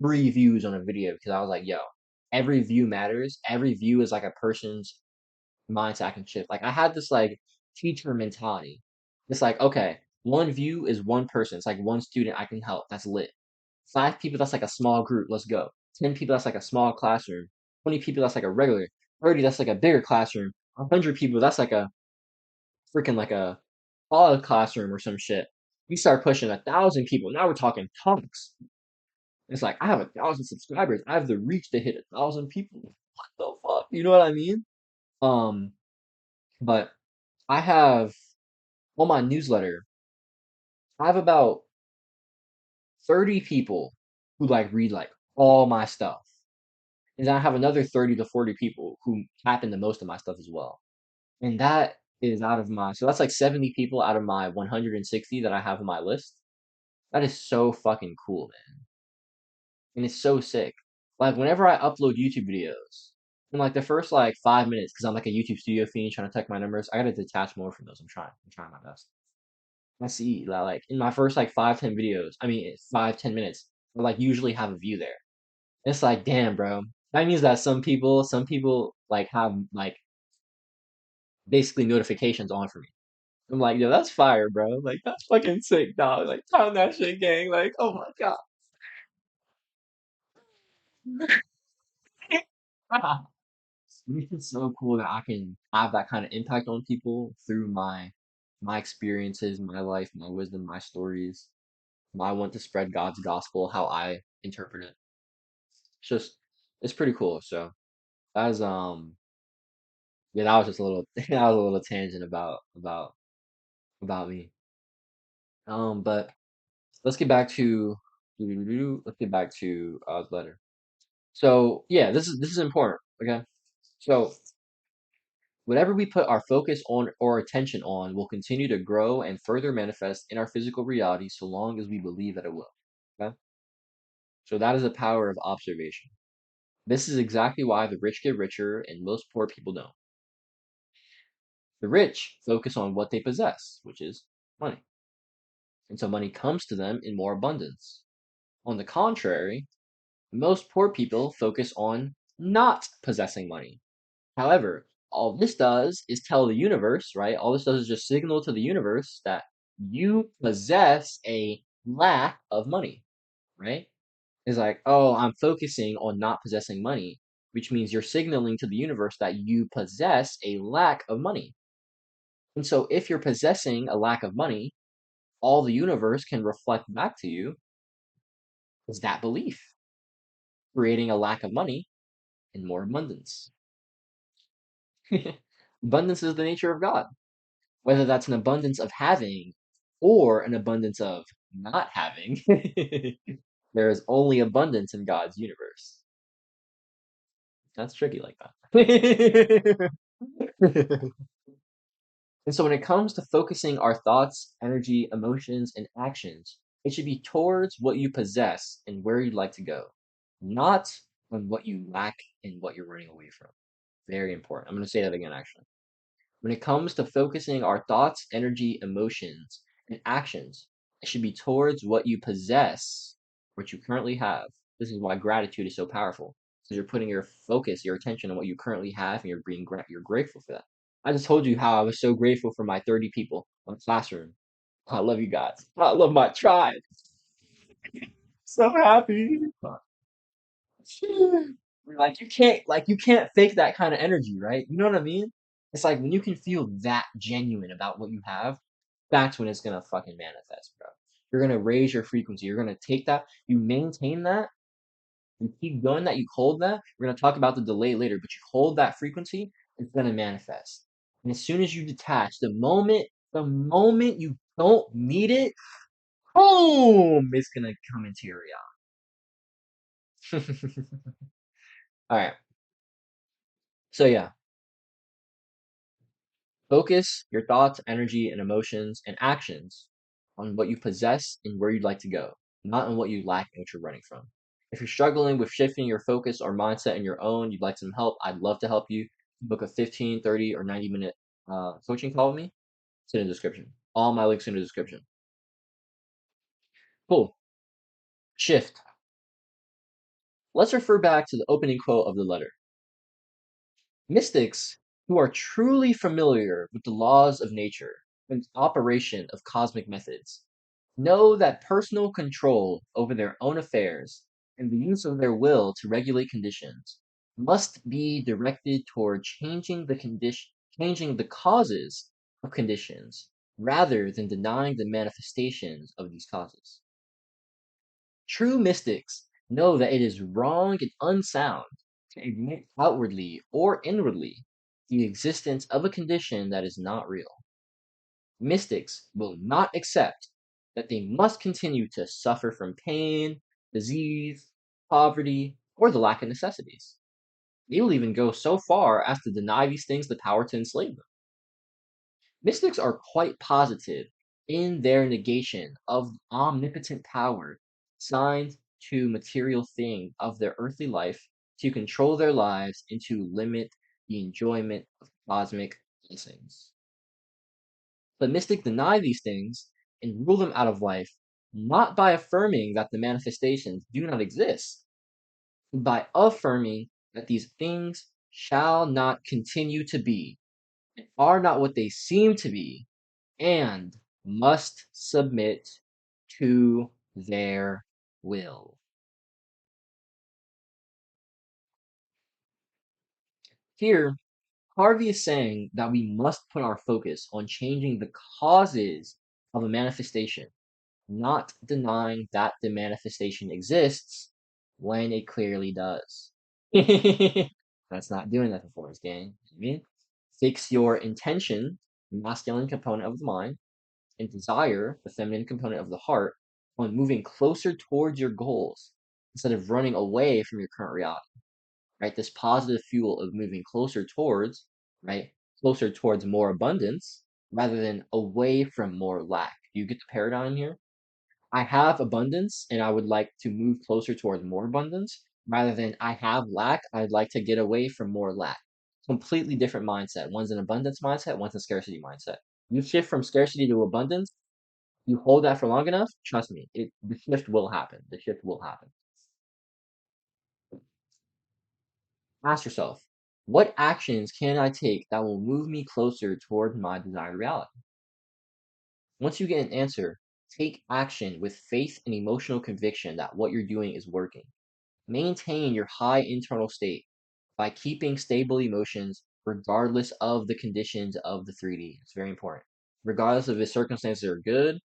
3 views on a video because I was like, yo, every view matters. Every view is like a person's mindset I can shift. Like I had this like teacher mentality. It's like, okay, 1 view is 1 person. It's like 1 student I can help. That's lit. 5 people, that's like a small group. Let's go. 10 people, that's like a small classroom. 20 people, that's like a regular. 30, that's like a bigger classroom. 100 people, that's like a freaking like a all classroom or some shit. We start pushing 1,000 people. Now we're talking talks. It's like I have 1,000 subscribers. I have the reach to hit 1,000 people. What the fuck? You know what I mean? Um, but I have on my newsletter, I have about 30 people who like read like all my stuff. And then I have another 30 to 40 people who tap into most of my stuff as well. And that is out of my so that's like 70 people out of my 160 that I have on my list. That is so fucking cool, man. And it's so sick. Like whenever I upload YouTube videos, in like the first like 5 minutes, because I'm like a YouTube studio fiend trying to check my numbers, I gotta detach more from those. I'm trying my best. I see that like in my first like 5, 10 videos, I mean 5, 10 minutes, I like usually have a view there. It's like, damn, bro. That means that some people like have like basically notifications on for me. I'm like, yo, that's fire, bro. Like that's fucking sick, dog. Like pound that shit, gang. Like, oh my god. It's so cool that I can have that kind of impact on people through my experiences, my life, my wisdom, my stories. I want to spread God's gospel how I interpret it. It's just it's pretty cool. So that's yeah, that was just a little that was a little tangent about me. But let's get back to let's get back to the letter. So yeah, this is important. Okay, so whatever we put our focus on or attention on will continue to grow and further manifest in our physical reality so long as we believe that it will. Okay, so that is the power of observation. This is exactly why the rich get richer and most poor people don't. The rich focus on what they possess, which is money, and so money comes to them in more abundance. On the contrary, most poor people focus on not possessing money. However, All this does is tell the universe, right? All this does is just signal to the universe that you possess a lack of money, right? It's like, oh, I'm focusing on not possessing money, which means you're signaling to the universe that you possess a lack of money. And so if you're possessing a lack of money, all the universe can reflect back to you is that belief, creating a lack of money and more abundance. Abundance is the nature of God, whether that's an abundance of having or an abundance of not having. There is only abundance in God's universe. That's tricky like that. And so when it comes to focusing our thoughts, energy, emotions, and actions, it should be towards what you possess and where you'd like to go, not on what you lack and what you're running away from. Very important. I'm going to say that again, actually. When it comes to focusing our thoughts, energy, emotions, and actions, it should be towards what you possess, what you currently have. This is why gratitude is so powerful. So you're putting your focus, your attention on what you currently have, and you're grateful for that. I just told you how I was so grateful for my 30 people in the classroom. I love you guys. I love my tribe. So happy. Like you can't fake that kind of energy, right? You know what I mean? It's like when you can feel that genuine about what you have, that's when it's gonna fucking manifest, bro. You're gonna raise your frequency. You're gonna take that, you maintain that, you keep going that, you hold that. We're gonna talk about the delay later, but you hold that frequency, it's gonna manifest. And as soon as you detach, the moment you don't need it, boom, it's gonna come into your reality. All right. So yeah, focus your thoughts, energy, and emotions and actions on what you possess and where you'd like to go, not on what you lack and what you're running from. If you're struggling with shifting your focus or mindset on your own, you'd like some help, I'd love to help you. Book a 15, 30, or 90-minute coaching call with me. It's in the description. All my links in the description. Cool. Shift. Let's refer back to the opening quote of the letter. Mystics who are truly familiar with the laws of nature and operation of cosmic methods know that personal control over their own affairs and the use of their will to regulate conditions must be directed toward changing the causes of conditions rather than denying the manifestations of these causes. True mystics know that it is wrong and unsound to admit outwardly or inwardly the existence of a condition that is not real. Mystics will not accept that they must continue to suffer from pain, disease, poverty, or the lack of necessities. They will even go so far as to deny these things the power to enslave them. Mystics are quite positive in their negation of omnipotent power assigned to material thing of their earthly life to control their lives and to limit the enjoyment of cosmic blessings. But mystics deny these things and rule them out of life, not by affirming that the manifestations do not exist, but by affirming that these things shall not continue to be, and are not what they seem to be, and must submit to their will. Here, Harvey is saying that we must put our focus on changing the causes of a manifestation, not denying that the manifestation exists when it clearly does. That's not doing that for us, gang. You mean? Fix your intention, the masculine component of the mind, and desire, the feminine component of the heart, on moving closer towards your goals instead of running away from your current reality, right? This positive fuel of moving closer towards, right? Closer towards more abundance rather than away from more lack. Do you get the paradigm here? I have abundance and I would like to move closer towards more abundance rather than I have lack. I'd like to get away from more lack. Completely different mindset. One's an abundance mindset, one's a scarcity mindset. You shift from scarcity to abundance, you hold that for long enough, trust me, the shift will happen. The shift will happen. Ask yourself, What actions can I take that will move me closer toward my desired reality? Once you get an answer, take action with faith and emotional conviction that what you're doing is working. Maintain your high internal state by keeping stable emotions regardless of the conditions of the 3D. It's very important. Regardless of if circumstances are good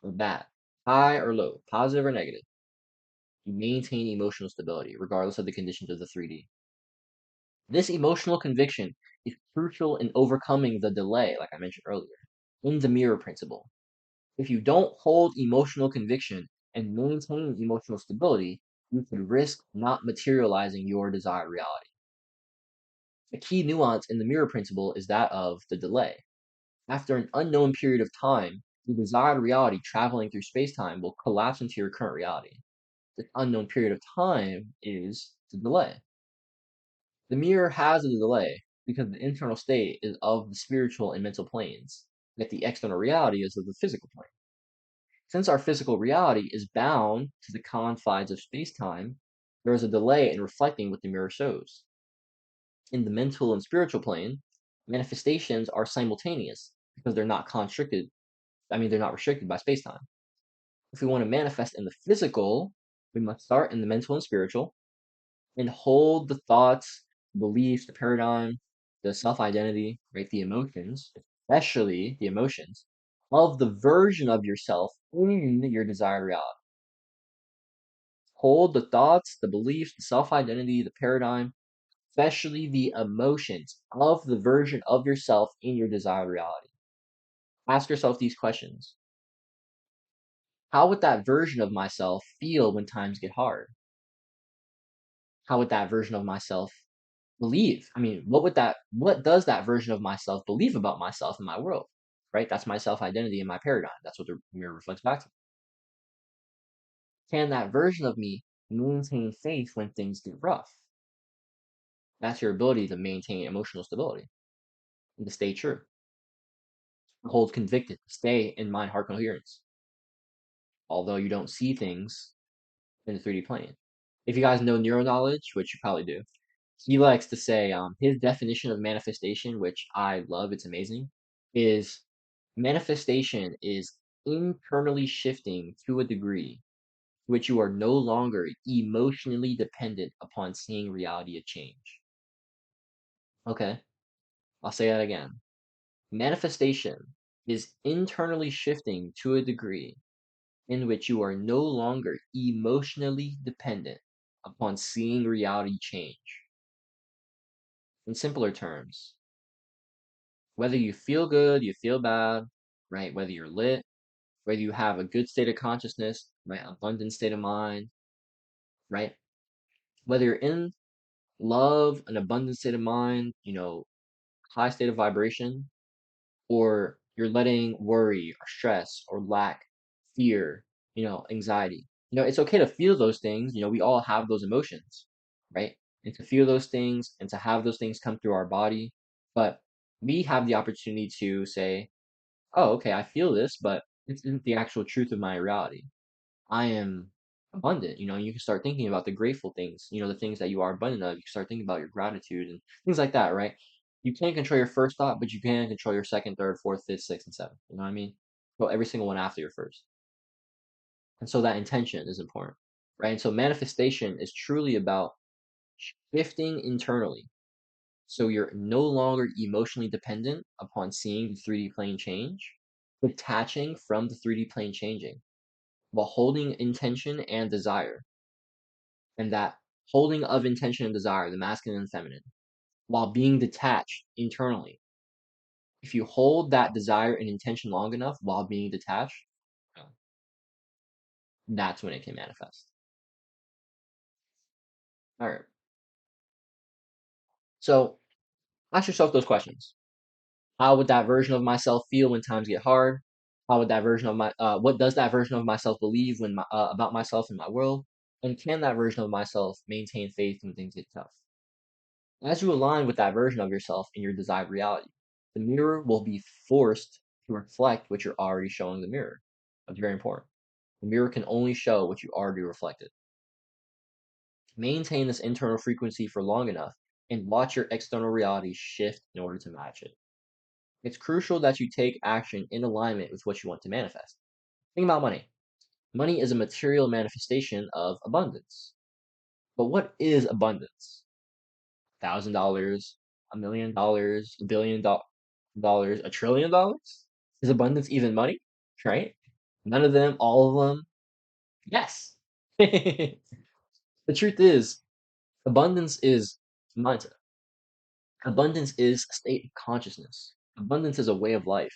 or bad, high or low, positive or negative, you maintain emotional stability regardless of the conditions of the 3D. This emotional conviction is crucial in overcoming the delay, like I mentioned earlier, in the mirror principle. If you don't hold emotional conviction and maintain emotional stability, you could risk not materializing your desired reality. A key nuance in the mirror principle is that of the delay. After an unknown period of time, the desired reality traveling through space-time will collapse into your current reality. This unknown period of time is the delay. The mirror has a delay because the internal state is of the spiritual and mental planes, yet the external reality is of the physical plane. Since our physical reality is bound to the confines of space-time, there is a delay in reflecting what the mirror shows. In the mental and spiritual plane, manifestations are simultaneous because they're not restricted by space-time. If we want to manifest in the physical, we must start in the mental and spiritual and hold the thoughts, beliefs, the paradigm, the self-identity, right, the emotions, especially the emotions, of the version of yourself in your desired reality. Hold the thoughts, the beliefs, the self-identity, the paradigm, especially the emotions of the version of yourself in your desired reality. Ask yourself these questions. How would that version of myself feel when times get hard? How would that version of myself believe? I mean, what does that version of myself believe about myself and my world? Right? That's my self-identity and my paradigm. That's what the mirror reflects back to me. Can that version of me maintain faith when things get rough? That's your ability to maintain emotional stability and to stay true, hold convicted, stay in mind heart coherence, although you don't see things in the 3D plane. If you guys know neuro knowledge, which you probably do, he likes to say his definition of manifestation, which I love, it's amazing, is manifestation is internally shifting to a degree to which you are no longer emotionally dependent upon seeing reality a change. Okay, I'll say that again. Manifestation is internally shifting to a degree in which you are no longer emotionally dependent upon seeing reality change. In simpler terms, whether you feel good, you feel bad, right? Whether you're lit, whether you have a good state of consciousness, right? Abundant state of mind, right? Whether you're in love, an abundant state of mind, high state of vibration, or you're letting worry or stress or lack, fear, anxiety. It's okay to feel those things. We all have those emotions, right? And to feel those things and to have those things come through our body. But we have the opportunity to say, oh, okay, I feel this, but this isn't the actual truth of my reality. I am abundant. You can start thinking about the grateful things, the things that you are abundant of. You can start thinking about your gratitude and things like that, right? You can't control your first thought, but you can control your second, third, fourth, fifth, sixth, and seventh. You know what I mean? Well, every single one after your first. And so that intention is important, right? And so manifestation is truly about shifting internally. So you're no longer emotionally dependent upon seeing the 3D plane change, detaching from the 3D plane changing while holding intention and desire, and that holding of intention and desire, the masculine and feminine, while being detached internally. If you hold that desire and intention long enough while being detached, uh, that's when it can manifest. All right. So ask yourself those questions. How would that version of myself feel when times get hard? How would that version of what does that version of myself believe about myself and my world? And can that version of myself maintain faith when things get tough? As you align with that version of yourself in your desired reality, the mirror will be forced to reflect what you're already showing the mirror. That's very important. The mirror can only show what you already reflected. Maintain this internal frequency for long enough, and watch your external reality shift in order to match it. It's crucial that you take action in alignment with what you want to manifest. Think about money. Money is a material manifestation of abundance. But what is abundance? $1,000, $1 million, $1 billion, $1 trillion? Is abundance even money? Right? None of them, all of them? Yes. The truth is, abundance is mindset. Abundance is a state of consciousness. Abundance is a way of life.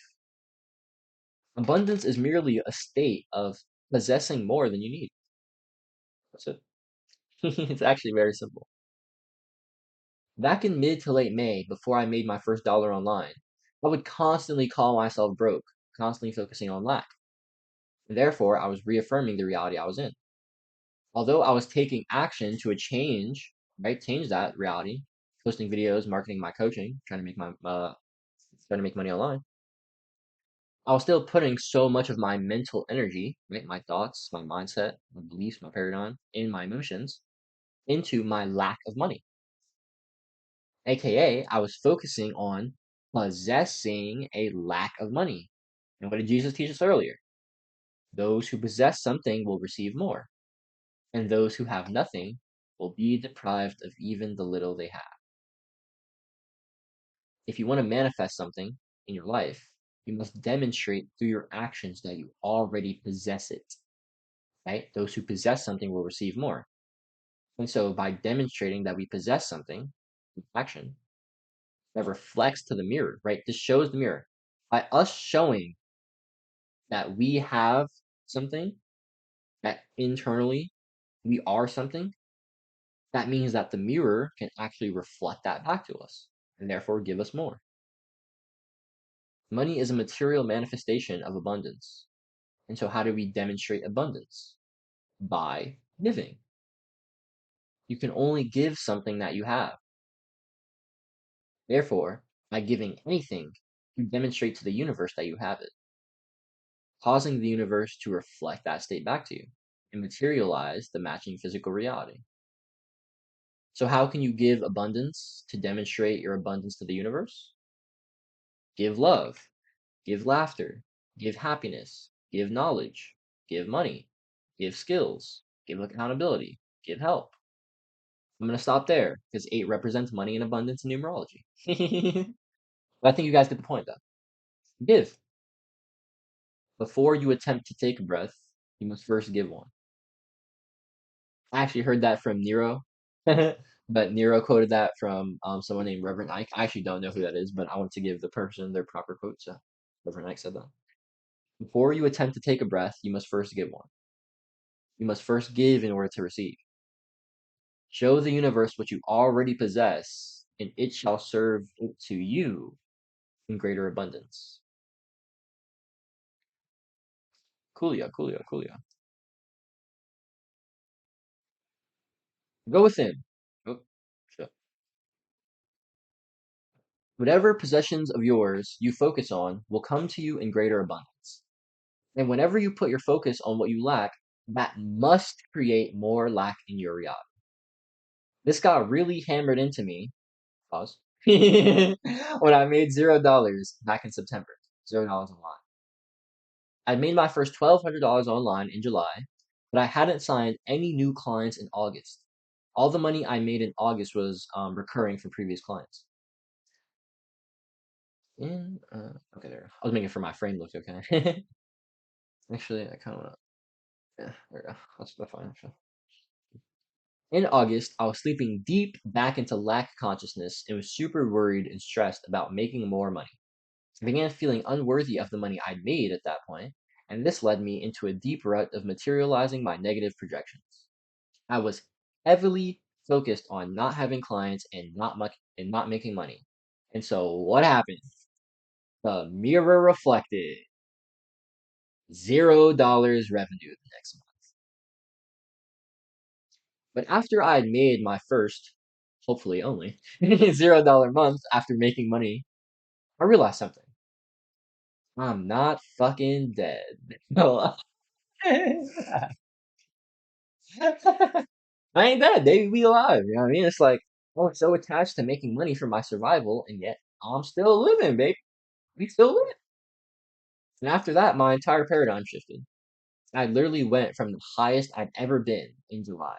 Abundance is merely a state of possessing more than you need. That's it. It's actually very simple. Back in mid to late May, before I made my first dollar online, I would constantly call myself broke, constantly focusing on lack. And therefore, I was reaffirming the reality I was in. Although I was taking action to a change, right, change that reality, posting videos, marketing my coaching, trying to make money online, I was still putting so much of my mental energy, right, my thoughts, my mindset, my beliefs, my paradigm, and my emotions into my lack of money. AKA, I was focusing on possessing a lack of money. And what did Jesus teach us earlier? Those who possess something will receive more, and those who have nothing will be deprived of even the little they have. If you want to manifest something in your life, you must demonstrate through your actions that you already possess it. Right? Those who possess something will receive more. And so by demonstrating that we possess something, action, that reflects to the mirror, right? This shows the mirror. By us showing that we have something, that internally we are something, that means that the mirror can actually reflect that back to us and therefore give us more. Money is a material manifestation of abundance. And so how do we demonstrate abundance? By giving. You can only give something that you have. Therefore, by giving anything, you demonstrate to the universe that you have it, causing the universe to reflect that state back to you and materialize the matching physical reality. So how can you give abundance to demonstrate your abundance to the universe? Give love, give laughter, give happiness, give knowledge, give money, give skills, give accountability, give help. I'm going to stop there because 8 represents money and abundance in numerology. But I think you guys get the point, though. Give. Before you attempt to take a breath, you must first give one. I actually heard that from Nero, but Nero quoted that from someone named Reverend Ike. I actually don't know who that is, but I want to give the person their proper quote, so Reverend Ike said that. Before you attempt to take a breath, you must first give one. You must first give in order to receive. Show the universe what you already possess, and it shall serve it to you in greater abundance. Coolio, coolio, coolio. Go within. Oh, shit. Whatever possessions of yours you focus on will come to you in greater abundance. And whenever you put your focus on what you lack, that must create more lack in your reality. This got really hammered into me. Pause. When I made $0 back in September. $0 online. I made my first $1,200 online in July, but I hadn't signed any new clients in August. All the money I made in August was recurring from previous clients. Okay, there. I was making sure my frame looked okay. Actually, I kind of want to. Yeah, there we go. That's fine. Actually. In August, I was sleeping deep back into lack consciousness and was super worried and stressed about making more money. I began feeling unworthy of the money I'd made at that point, and this led me into a deep rut of materializing my negative projections. I was heavily focused on not having clients and not making money. And so what happened? The mirror reflected $0 revenue the next month. But after I had made my first, hopefully only, $0 month after making money, I realized something. I'm not fucking dead. No. I ain't dead. They be alive. You know what I mean? It's like I was so attached to making money for my survival, and yet I'm still living, baby. We still live. And after that, my entire paradigm shifted. I literally went from the highest I'd ever been in July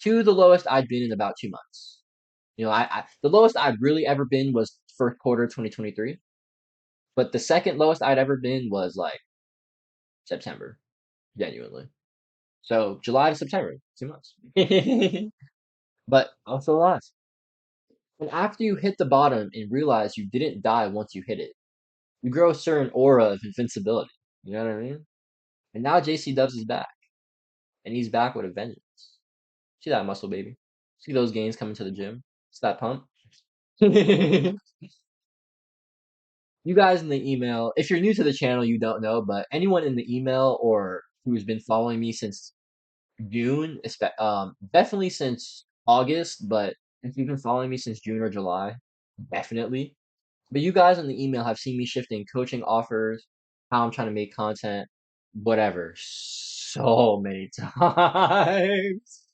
to the lowest I'd been in about 2 months. The lowest I'd really ever been was first quarter 2023, but the second lowest I'd ever been was like September, genuinely. So July to September, 2 months. But also alive. And after you hit the bottom and realize you didn't die once you hit it, you grow a certain aura of invincibility. You know what I mean? And now JC Dubs is back, and he's back with a vengeance. See that muscle, baby? See those gains coming to the gym? It's that pump. You guys in the email, if you're new to the channel, you don't know, but anyone in the email or who's been following me since June, definitely since August, but if you've been following me since June or July, definitely. But you guys in the email have seen me shifting coaching offers, how I'm trying to make content, whatever, so many times.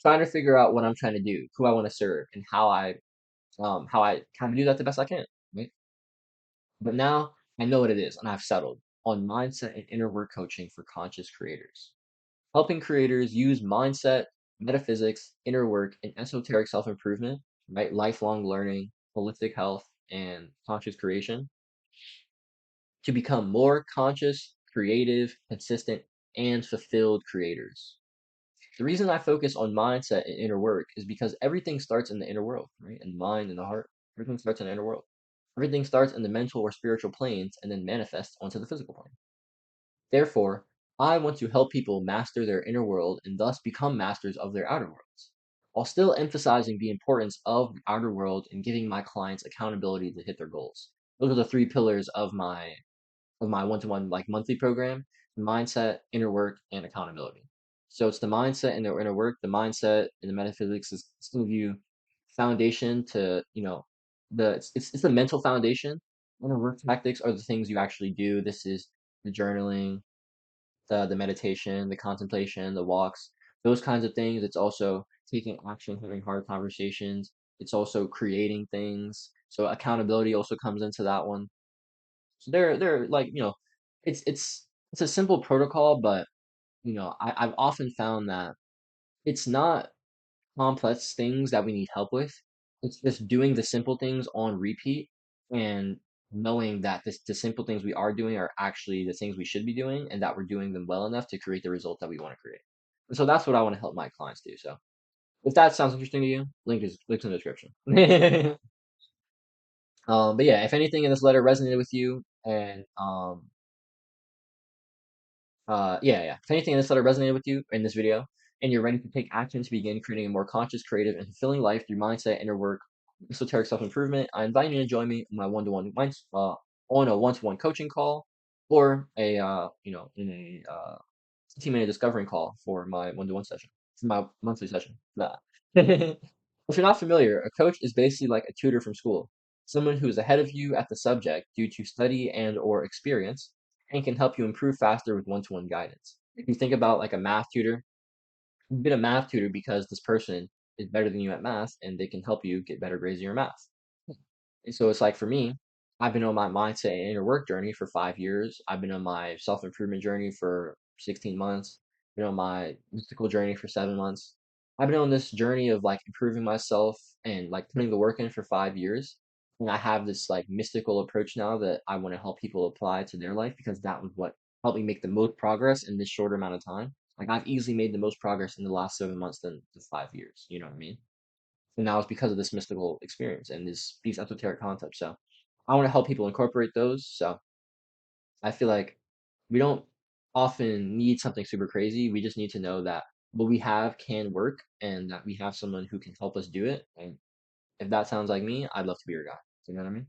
Trying to figure out what I'm trying to do, who I want to serve, and how I kind of do that the best I can. Right? But now I know what it is, and I've settled on mindset and inner work coaching for conscious creators, helping creators use mindset, metaphysics, inner work, and esoteric self improvement, right? Lifelong learning, holistic health, and conscious creation to become more conscious, creative, consistent, and fulfilled creators. The reason I focus on mindset and inner work is because everything starts in the inner world, right? In the mind and the heart. Everything starts in the inner world. Everything starts in the mental or spiritual planes and then manifests onto the physical plane. Therefore, I want to help people master their inner world and thus become masters of their outer worlds, while still emphasizing the importance of the outer world and giving my clients accountability to hit their goals. Those are the three pillars of my one-to-one like monthly program: mindset, inner work, and accountability. So it's the mindset and the inner work. The mindset and the metaphysics is to give you foundation to, it's the mental foundation. Inner work tactics are the things you actually do. This is the journaling, the meditation, the contemplation, the walks, those kinds of things. It's also taking action, having hard conversations. It's also creating things. So accountability also comes into that one. So they're like, it's a simple protocol, but I've often found that it's not complex things that we need help with. It's just doing the simple things on repeat and knowing that the simple things we are doing are actually the things we should be doing and that we're doing them well enough to create the result that we want to create. And so that's what I want to help my clients do. So if that sounds interesting to you, link's in the description. But yeah, if anything in this letter resonated with you and yeah. If anything in this letter resonated with you in this video, and you're ready to take action to begin creating a more conscious, creative, and fulfilling life through mindset, inner work, esoteric self-improvement, I invite you to join me on my on a one-to-one coaching call, or in a 15-minute discovering call for my one-to-one session, for my monthly session. Blah. If you're not familiar, a coach is basically like a tutor from school, someone who is ahead of you at the subject due to study and or experience, and can help you improve faster with one-to-one guidance. If you think about like a math tutor, you've been a math tutor because this person is better than you at math and they can help you get better grades in your math. And so it's like for me, I've been on my mindset and inner work journey for 5 years. I've been on my self improvement journey for 16 months. Been on my mystical journey for 7 months. I've been on this journey of like improving myself and like putting the work in for 5 years. And I have this like mystical approach now that I want to help people apply to their life because that was what helped me make the most progress in this shorter amount of time. Like I've easily made the most progress in the last 7 months than the 5 years. You know what I mean? And that was because of this mystical experience and these esoteric concepts. So I want to help people incorporate those. So I feel like we don't often need something super crazy. We just need to know that what we have can work and that we have someone who can help us do it. And if that sounds like me, I'd love to be your guy. You know what I mean?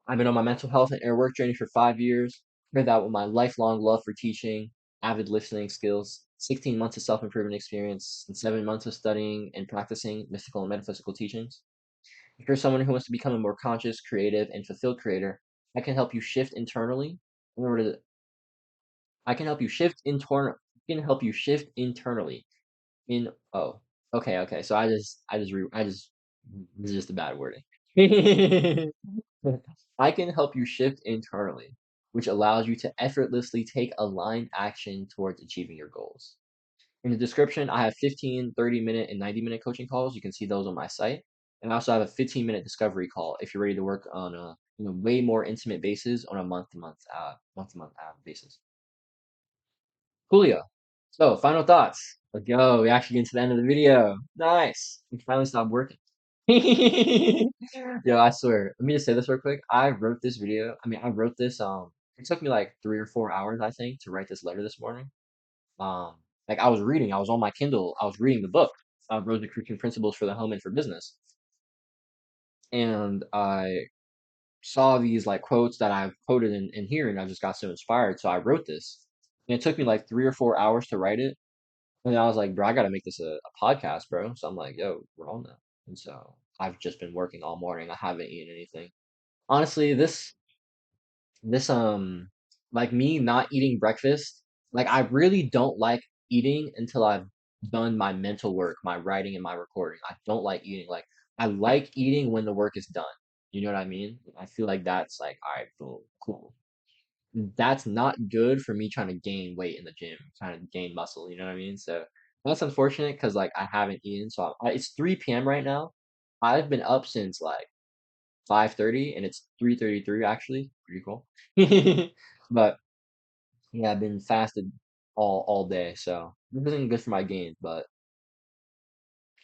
I've been on my mental health and inner work journey for 5 years. Paired that with my lifelong love for teaching, avid listening skills, 16 months of self-improvement experience, and 7 months of studying and practicing mystical and metaphysical teachings. If you're someone who wants to become a more conscious, creative, and fulfilled creator, I can help you shift internally in order to I can help you shift internal can help you shift internally in oh okay. So I just This is just a bad wording. I can help you shift internally, which allows you to effortlessly take aligned action towards achieving your goals. In the description, I have 15, 30-minute, and 90-minute coaching calls. You can see those on my site. And I also have a 15-minute discovery call if you're ready to work on a way more intimate basis on a month-to-month basis. Julio. So, final thoughts. Let's go. We actually get to the end of the video. Nice. We finally stopped working. Yo, I swear. Let me just say this real quick. I wrote this video. I mean, I wrote this. It took me like 3 or 4 hours, I think, to write this letter this morning. Um, like I was reading. I was on my Kindle. I was reading the book, Rosicrucian Principles for the Home and for Business, and I saw these like quotes that I've quoted in here, and I just got so inspired. So I wrote this, and it took me like 3 or 4 hours to write it. And I was like, bro, I gotta make this a podcast, bro. So I'm like, yo, we're on that. And so I've just been working all morning. I haven't eaten anything. Honestly, this like me not eating breakfast, like I really don't like eating until I've done my mental work, my writing and my recording. I don't like eating. Like I like eating when the work is done. You know what I mean? I feel like that's like, all right, boom, cool. That's not good for me trying to gain weight in the gym, trying to gain muscle. You know what I mean? So that's unfortunate because like I haven't eaten. So it's 3 p.m. right now. I've been up since like 5:30, and it's 3:33 actually. Pretty cool. But yeah, I've been fasted all day, so this isn't good for my gains, but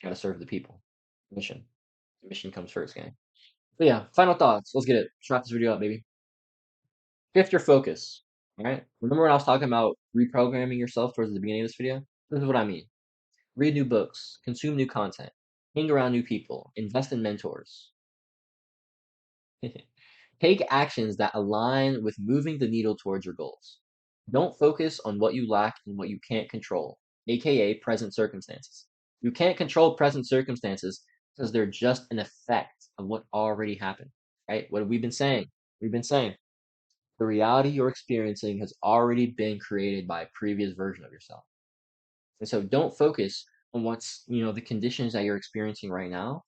gotta serve the people. Mission. Mission comes first, gang. But yeah, final thoughts. Let's get it. Let's wrap this video up, baby. Shift your focus. All right. Remember when I was talking about reprogramming yourself towards the beginning of this video? This is what I mean. Read new books, consume new content, hang around new people, invest in mentors. Take actions that align with moving the needle towards your goals. Don't focus on what you lack and what you can't control, aka present circumstances. You can't control present circumstances because they're just an effect of what already happened, right? What have we been saying? We've been saying the reality you're experiencing has already been created by a previous version of yourself. And so don't focus on the conditions that you're experiencing right now.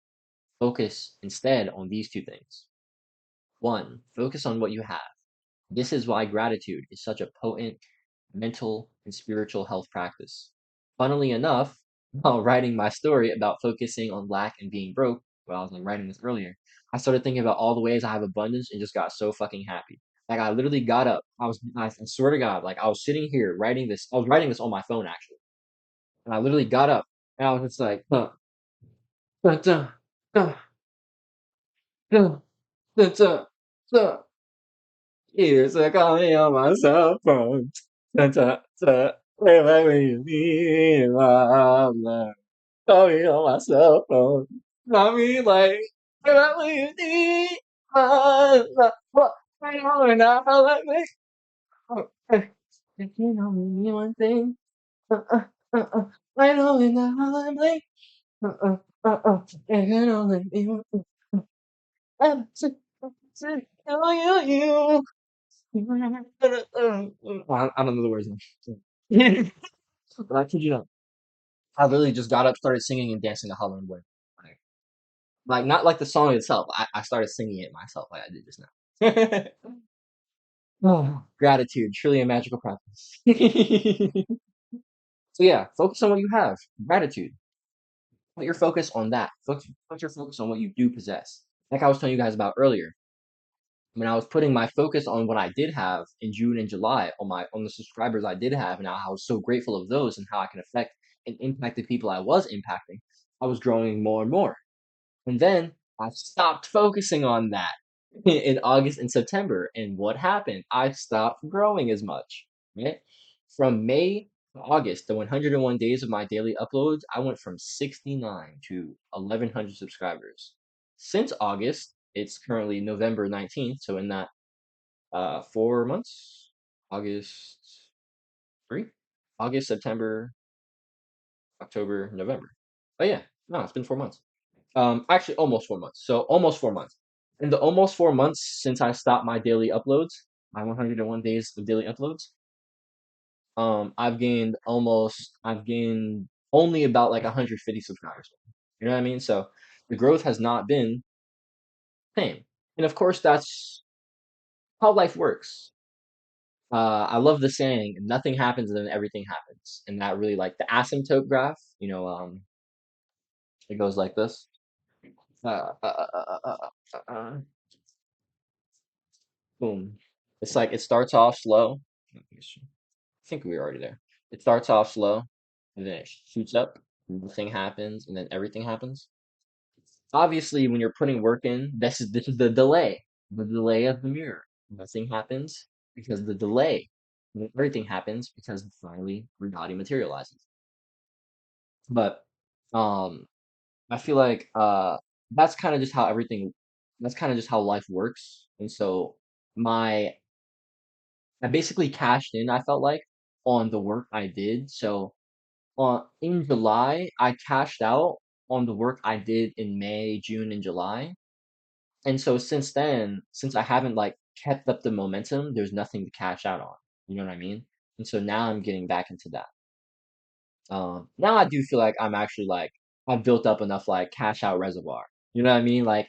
Focus instead on these two things. One, focus on what you have. This is why gratitude is such a potent mental and spiritual health practice. Funnily enough, while writing my story about focusing on lack and being broke, while I was like writing this earlier, I started thinking about all the ways I have abundance and just got so fucking happy. Like I literally got up. I swear to God, like I was sitting here writing this. I was writing this on my phone actually, and I literally got up and I was just like, duh, duh, duh, duh, duh, duh, duh. You to call me on my cell phone. Ta ta ta. Wait, wait, wait, me, love, love. Call me on my cell phone. I mean, like, wait, wait, me, love. What? I know now, let me. Oh, hey. You can only mean one thing. Uh, uh, I know now, let me. Uh, uh, it can only mean one thing. I'm sick, you. I don't know the words now. But I kid you not. I literally just got up, started singing and dancing to Holland Boy. Like not like the song itself. I started singing it myself like I did just now. Oh, gratitude, truly a magical practice. So yeah, focus on what you have. Gratitude. Put your focus on that. Put your focus on what you do possess. Like I was telling you guys about earlier. When I was putting my focus on what I did have in June and July on the subscribers I did have and how I was so grateful of those and how I can affect and impact the people I was impacting, I was growing more and more. And then I stopped focusing on that in August and September. And what happened? I stopped growing as much. Right? From May to August, the 101 days of my daily uploads, I went from 69 to 1,100 subscribers. Since August, it's currently November 19th. So in that 4 months, August, three, August, September, October, November. Oh yeah, no, it's been 4 months. Actually, almost 4 months. So almost 4 months. In the almost 4 months since I stopped my daily uploads, my 101 days of daily uploads, I've gained only about like 150 subscribers. You know what I mean? So The growth has not been the same. And of course, that's how life works. I love the saying, nothing happens and then everything happens. And that really like the asymptote graph, it goes like this. Uh, uh, uh, uh, uh, uh, boom. It's like it starts off slow. I think we were already there. It starts off slow and then it shoots up. Nothing happens and then everything happens. Obviously, when you're putting work in, this is the delay of the mirror. Nothing happens because the delay. And then everything happens because finally reality materializes. But um, I feel like that's kind of just how everything. That's kind of just how life works. And so my I basically cashed in. I felt like on the work I did. So in July, I cashed out on the work I did in May, June, and July. And so since then, since I haven't like kept up the momentum, there's nothing to cash out on. You know what I mean? And so now I'm getting back into that. Now I do feel like I'm actually like I've built up enough like cash out reservoir. You know what I mean? Like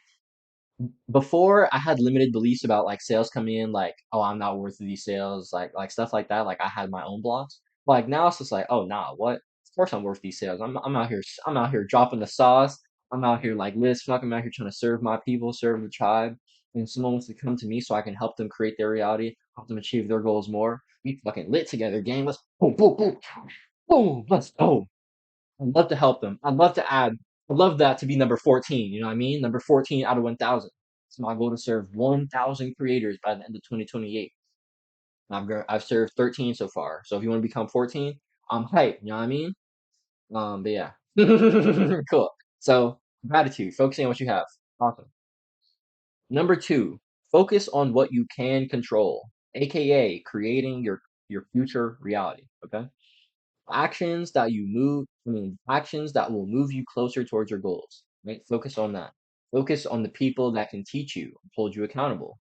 before I had limited beliefs about like sales coming in, like, oh, I'm not worth these sales, like stuff like that. Like I had my own blocks. Like now it's just like, oh nah, what? Of course I'm worth these sales. I'm out here dropping the sauce. I'm out here like Liz fuck, I'm out here trying to serve my people, serve the tribe. And someone wants to come to me so I can help them create their reality, help them achieve their goals more. We fucking lit together, gang. Let's boom, boom, boom, boom, let's go. I'd love to help them. I'd love that to be number 14, you know what I mean? Number 14 out of 1,000. It's my goal to serve 1,000 creators by the end of 2028. I've served 13 so far. So if you want to become 14, I'm hyped, you know what I mean? But yeah. Cool. So gratitude, focusing on what you have. Awesome. Number 2, focus on what you can control, aka creating your future reality. Okay. Actions that will move you closer towards your goals, right? Focus on that. Focus on the people that can teach you, hold you accountable.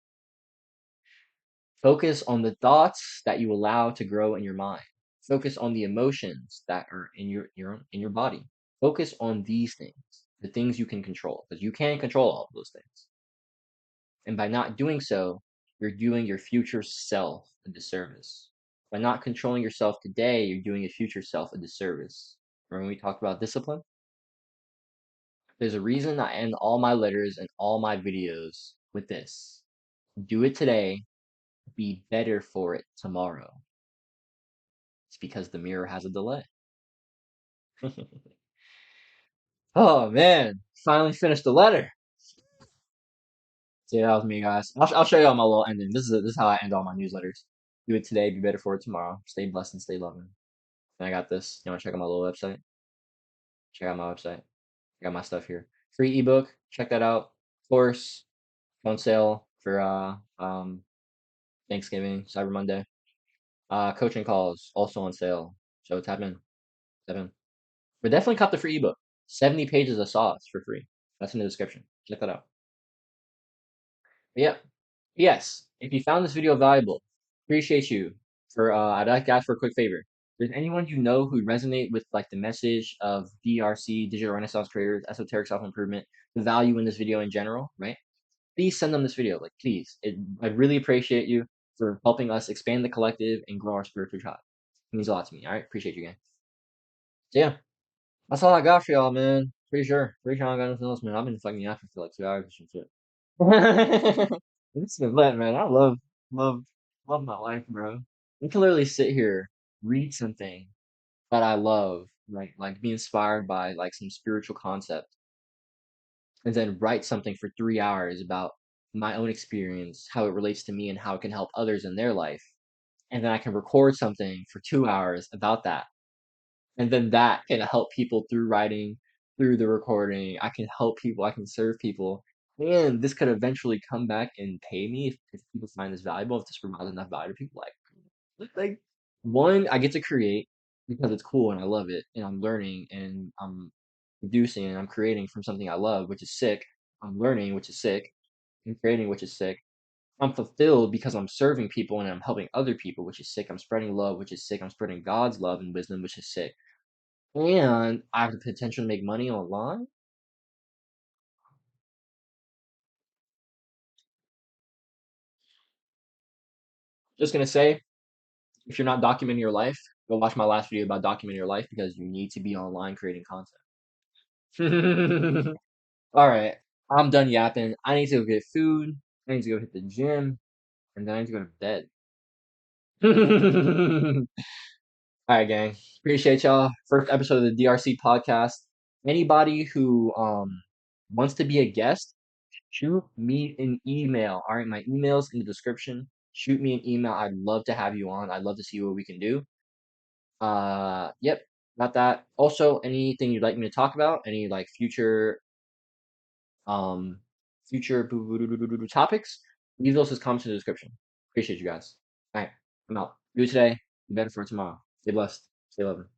Focus on the thoughts that you allow to grow in your mind. Focus on the emotions that are in your body. Focus on these things, the things you can control, because you can control all of those things. And by not doing so, you're doing your future self a disservice. By not controlling yourself today, you're doing your future self a disservice. Remember when we talked about discipline? There's a reason I end all my letters and all my videos with this. Do it today, be better for it tomorrow. It's because the mirror has a delay. Oh man, finally finished the letter. So yeah, that was me, guys. I'll show you all my little ending. This is how I end all my newsletters. Do it today, be better for it tomorrow. Stay blessed and stay loving. And I got this. You want to check out my little website? Check out my website. I got my stuff here. Free ebook. Check that out. Course on sale for Thanksgiving, Cyber Monday. Coaching calls also on sale. So tap in. Tap in. But definitely cop the free ebook. 70 pages of sauce for free. That's in the description. Check that out. But yeah. Yes. If you found this video valuable, appreciate you for I'd like to ask for a quick favor. If there's anyone you know who resonate with like the message of DRC, digital renaissance creators, esoteric self-improvement, the value in this video in general, right? Please send them this video. Like please. I'd really appreciate you for helping us expand the collective and grow our spiritual tribe. It means a lot to me. All right. Appreciate you, gang. So yeah. That's all I got for y'all, man. Pretty sure. Pretty sure I don't got nothing else, man. I've been fucking yapping for like 2 hours or some shit. It's been lit, man. Love, love my life, bro. I can literally sit here, read something that I love, like be inspired by like some spiritual concept, and then write something for 3 hours about my own experience, how it relates to me, and how it can help others in their life. And then I can record something for 2 hours about that, and then that can help people through writing, through the recording. I can help people, I can serve people, and this could eventually come back and pay me if people find this valuable, if this provides enough value to people. Like one, I get to create because it's cool and I love it, and I'm learning and I'm producing and I'm creating from something I love, which is sick. I'm learning, which is sick, and creating, which is sick. I'm fulfilled because I'm serving people and I'm helping other people, which is sick. I'm spreading love, which is sick. I'm spreading God's love and wisdom, which is sick, and I have the potential to make money online. Just gonna say, if you're not documenting your life, go watch my last video about documenting your life because you need to be online creating content. All right, I'm done yapping. I need to go get food. I need to go hit the gym, and then I need to go to bed. All right, gang. Appreciate y'all. First episode of the DRC podcast. Anybody who wants to be a guest, shoot me an email. All right, my email's in the description. Shoot me an email. I'd love to have you on. I'd love to see what we can do. Yep, about that. Also, anything you'd like me to talk about? Any like um future topics? Leave those as comments in the description. Appreciate you guys. All right, I'm out. Do it today. Be better for tomorrow. Stay blessed. Stay loving.